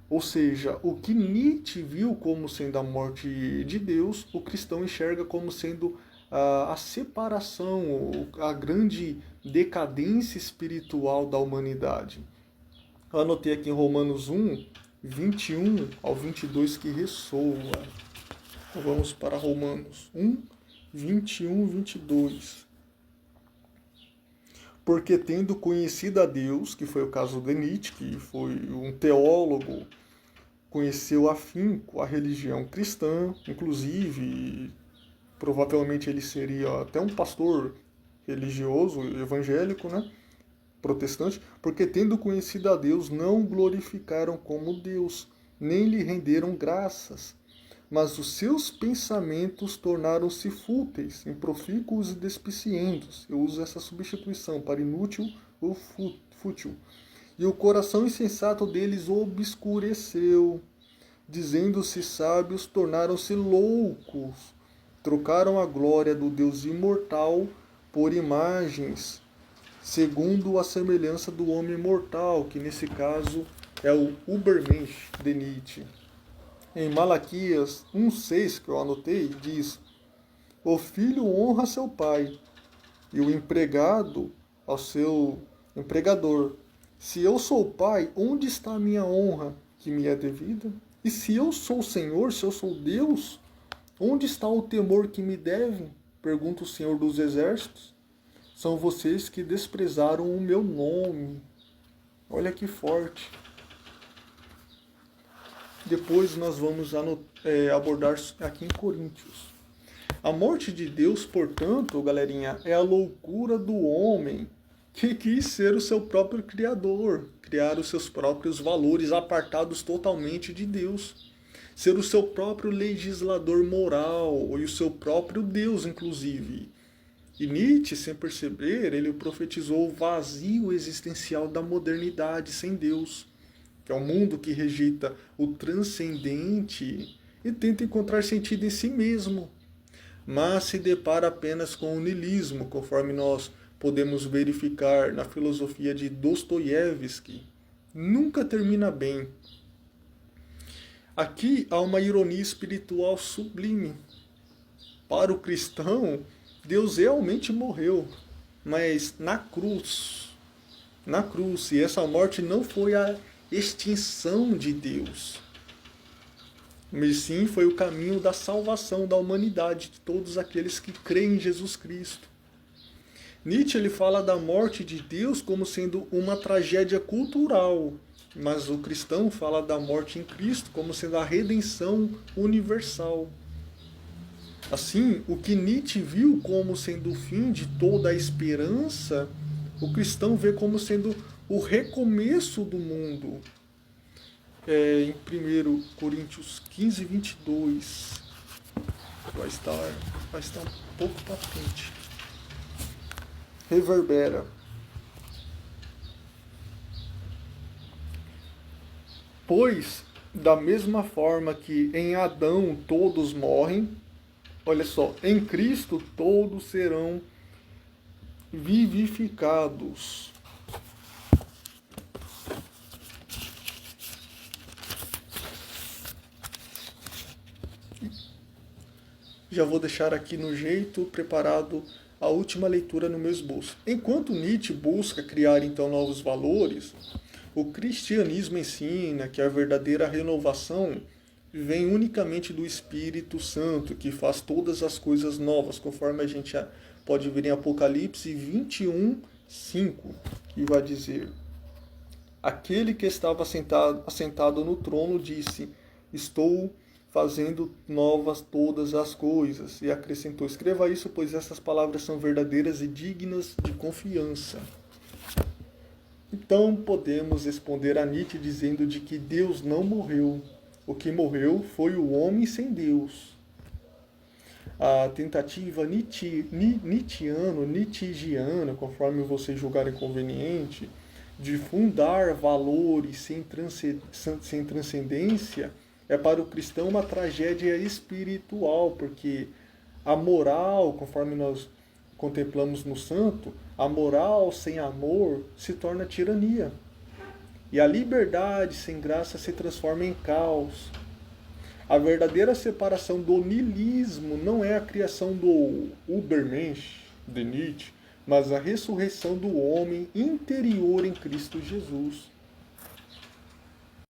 ou seja, o que Nietzsche viu como sendo a morte de Deus, o cristão enxerga como sendo a separação, a grande decadência espiritual da humanidade. Eu anotei aqui em Romanos 1, 21 ao 22 que ressoa. Vamos para Romanos 1, 21, 22. Porque tendo conhecido a Deus, que foi o caso de Nietzsche, que foi um teólogo, conheceu afinco a religião cristã, inclusive, provavelmente ele seria até um pastor religioso, evangélico, né? Protestante, porque tendo conhecido a Deus, não o glorificaram como Deus, nem lhe renderam graças, mas os seus pensamentos tornaram-se fúteis, improfícuos e despicientos. Eu uso essa substituição para inútil ou fútil. E o coração insensato deles obscureceu, dizendo-se sábios, tornaram-se loucos, trocaram a glória do Deus imortal por imagens, segundo a semelhança do homem mortal, que nesse caso é o Übermensch de Nietzsche. Em Malaquias 1,6, que eu anotei, diz: o filho honra seu pai, e o empregado ao seu empregador. Se eu sou pai, onde está a minha honra que me é devida? E se eu sou o Senhor, se eu sou Deus, onde está o temor que me deve? Pergunta o Senhor dos Exércitos. São vocês que desprezaram o meu nome. Olha que forte. Depois nós vamos abordar aqui em Coríntios. A morte de Deus, portanto, galerinha, é a loucura do homem que quis ser o seu próprio criador, criar os seus próprios valores apartados totalmente de Deus, ser o seu próprio legislador moral e o seu próprio Deus, inclusive. E Nietzsche, sem perceber, ele profetizou o vazio existencial da modernidade sem Deus, que é um mundo que rejeita o transcendente e tenta encontrar sentido em si mesmo, mas se depara apenas com o niilismo, conforme nós podemos verificar na filosofia de Dostoiévski. Nunca termina bem. Aqui há uma ironia espiritual sublime. Para o cristão, Deus realmente morreu, mas na cruz. Na cruz. E essa morte não foi a extinção de Deus, mas sim foi o caminho da salvação da humanidade, de todos aqueles que creem em Jesus Cristo. Nietzsche ele fala da morte de Deus como sendo uma tragédia cultural, mas o cristão fala da morte em Cristo como sendo a redenção universal. Assim, o que Nietzsche viu como sendo o fim de toda a esperança, o cristão vê como sendo o recomeço do mundo. Em 1 Coríntios 15, 22, vai estar um pouco para frente. Reverbera. Pois, da mesma forma que em Adão todos morrem, olha só, em Cristo todos serão vivificados. Já vou deixar aqui no jeito preparado a última leitura no meu esboço. Enquanto Nietzsche busca criar então novos valores, o cristianismo ensina que a verdadeira renovação vem unicamente do Espírito Santo, que faz todas as coisas novas, conforme a gente pode ver em Apocalipse 21, 5, que vai dizer: aquele que estava assentado no trono disse: estou fazendo novas todas as coisas. E acrescentou: escreva isso, pois essas palavras são verdadeiras e dignas de confiança. Então podemos responder a Nietzsche dizendo de que Deus não morreu. O que morreu foi o homem sem Deus. A tentativa nietzschiana, conforme você julgarem conveniente, de fundar valores sem transcendência, é para o cristão uma tragédia espiritual, porque a moral, conforme nós contemplamos no santo, a moral sem amor se torna tirania. E a liberdade sem graça se transforma em caos. A verdadeira separação do niilismo não é a criação do Übermensch, de Nietzsche, mas a ressurreição do homem interior em Cristo Jesus.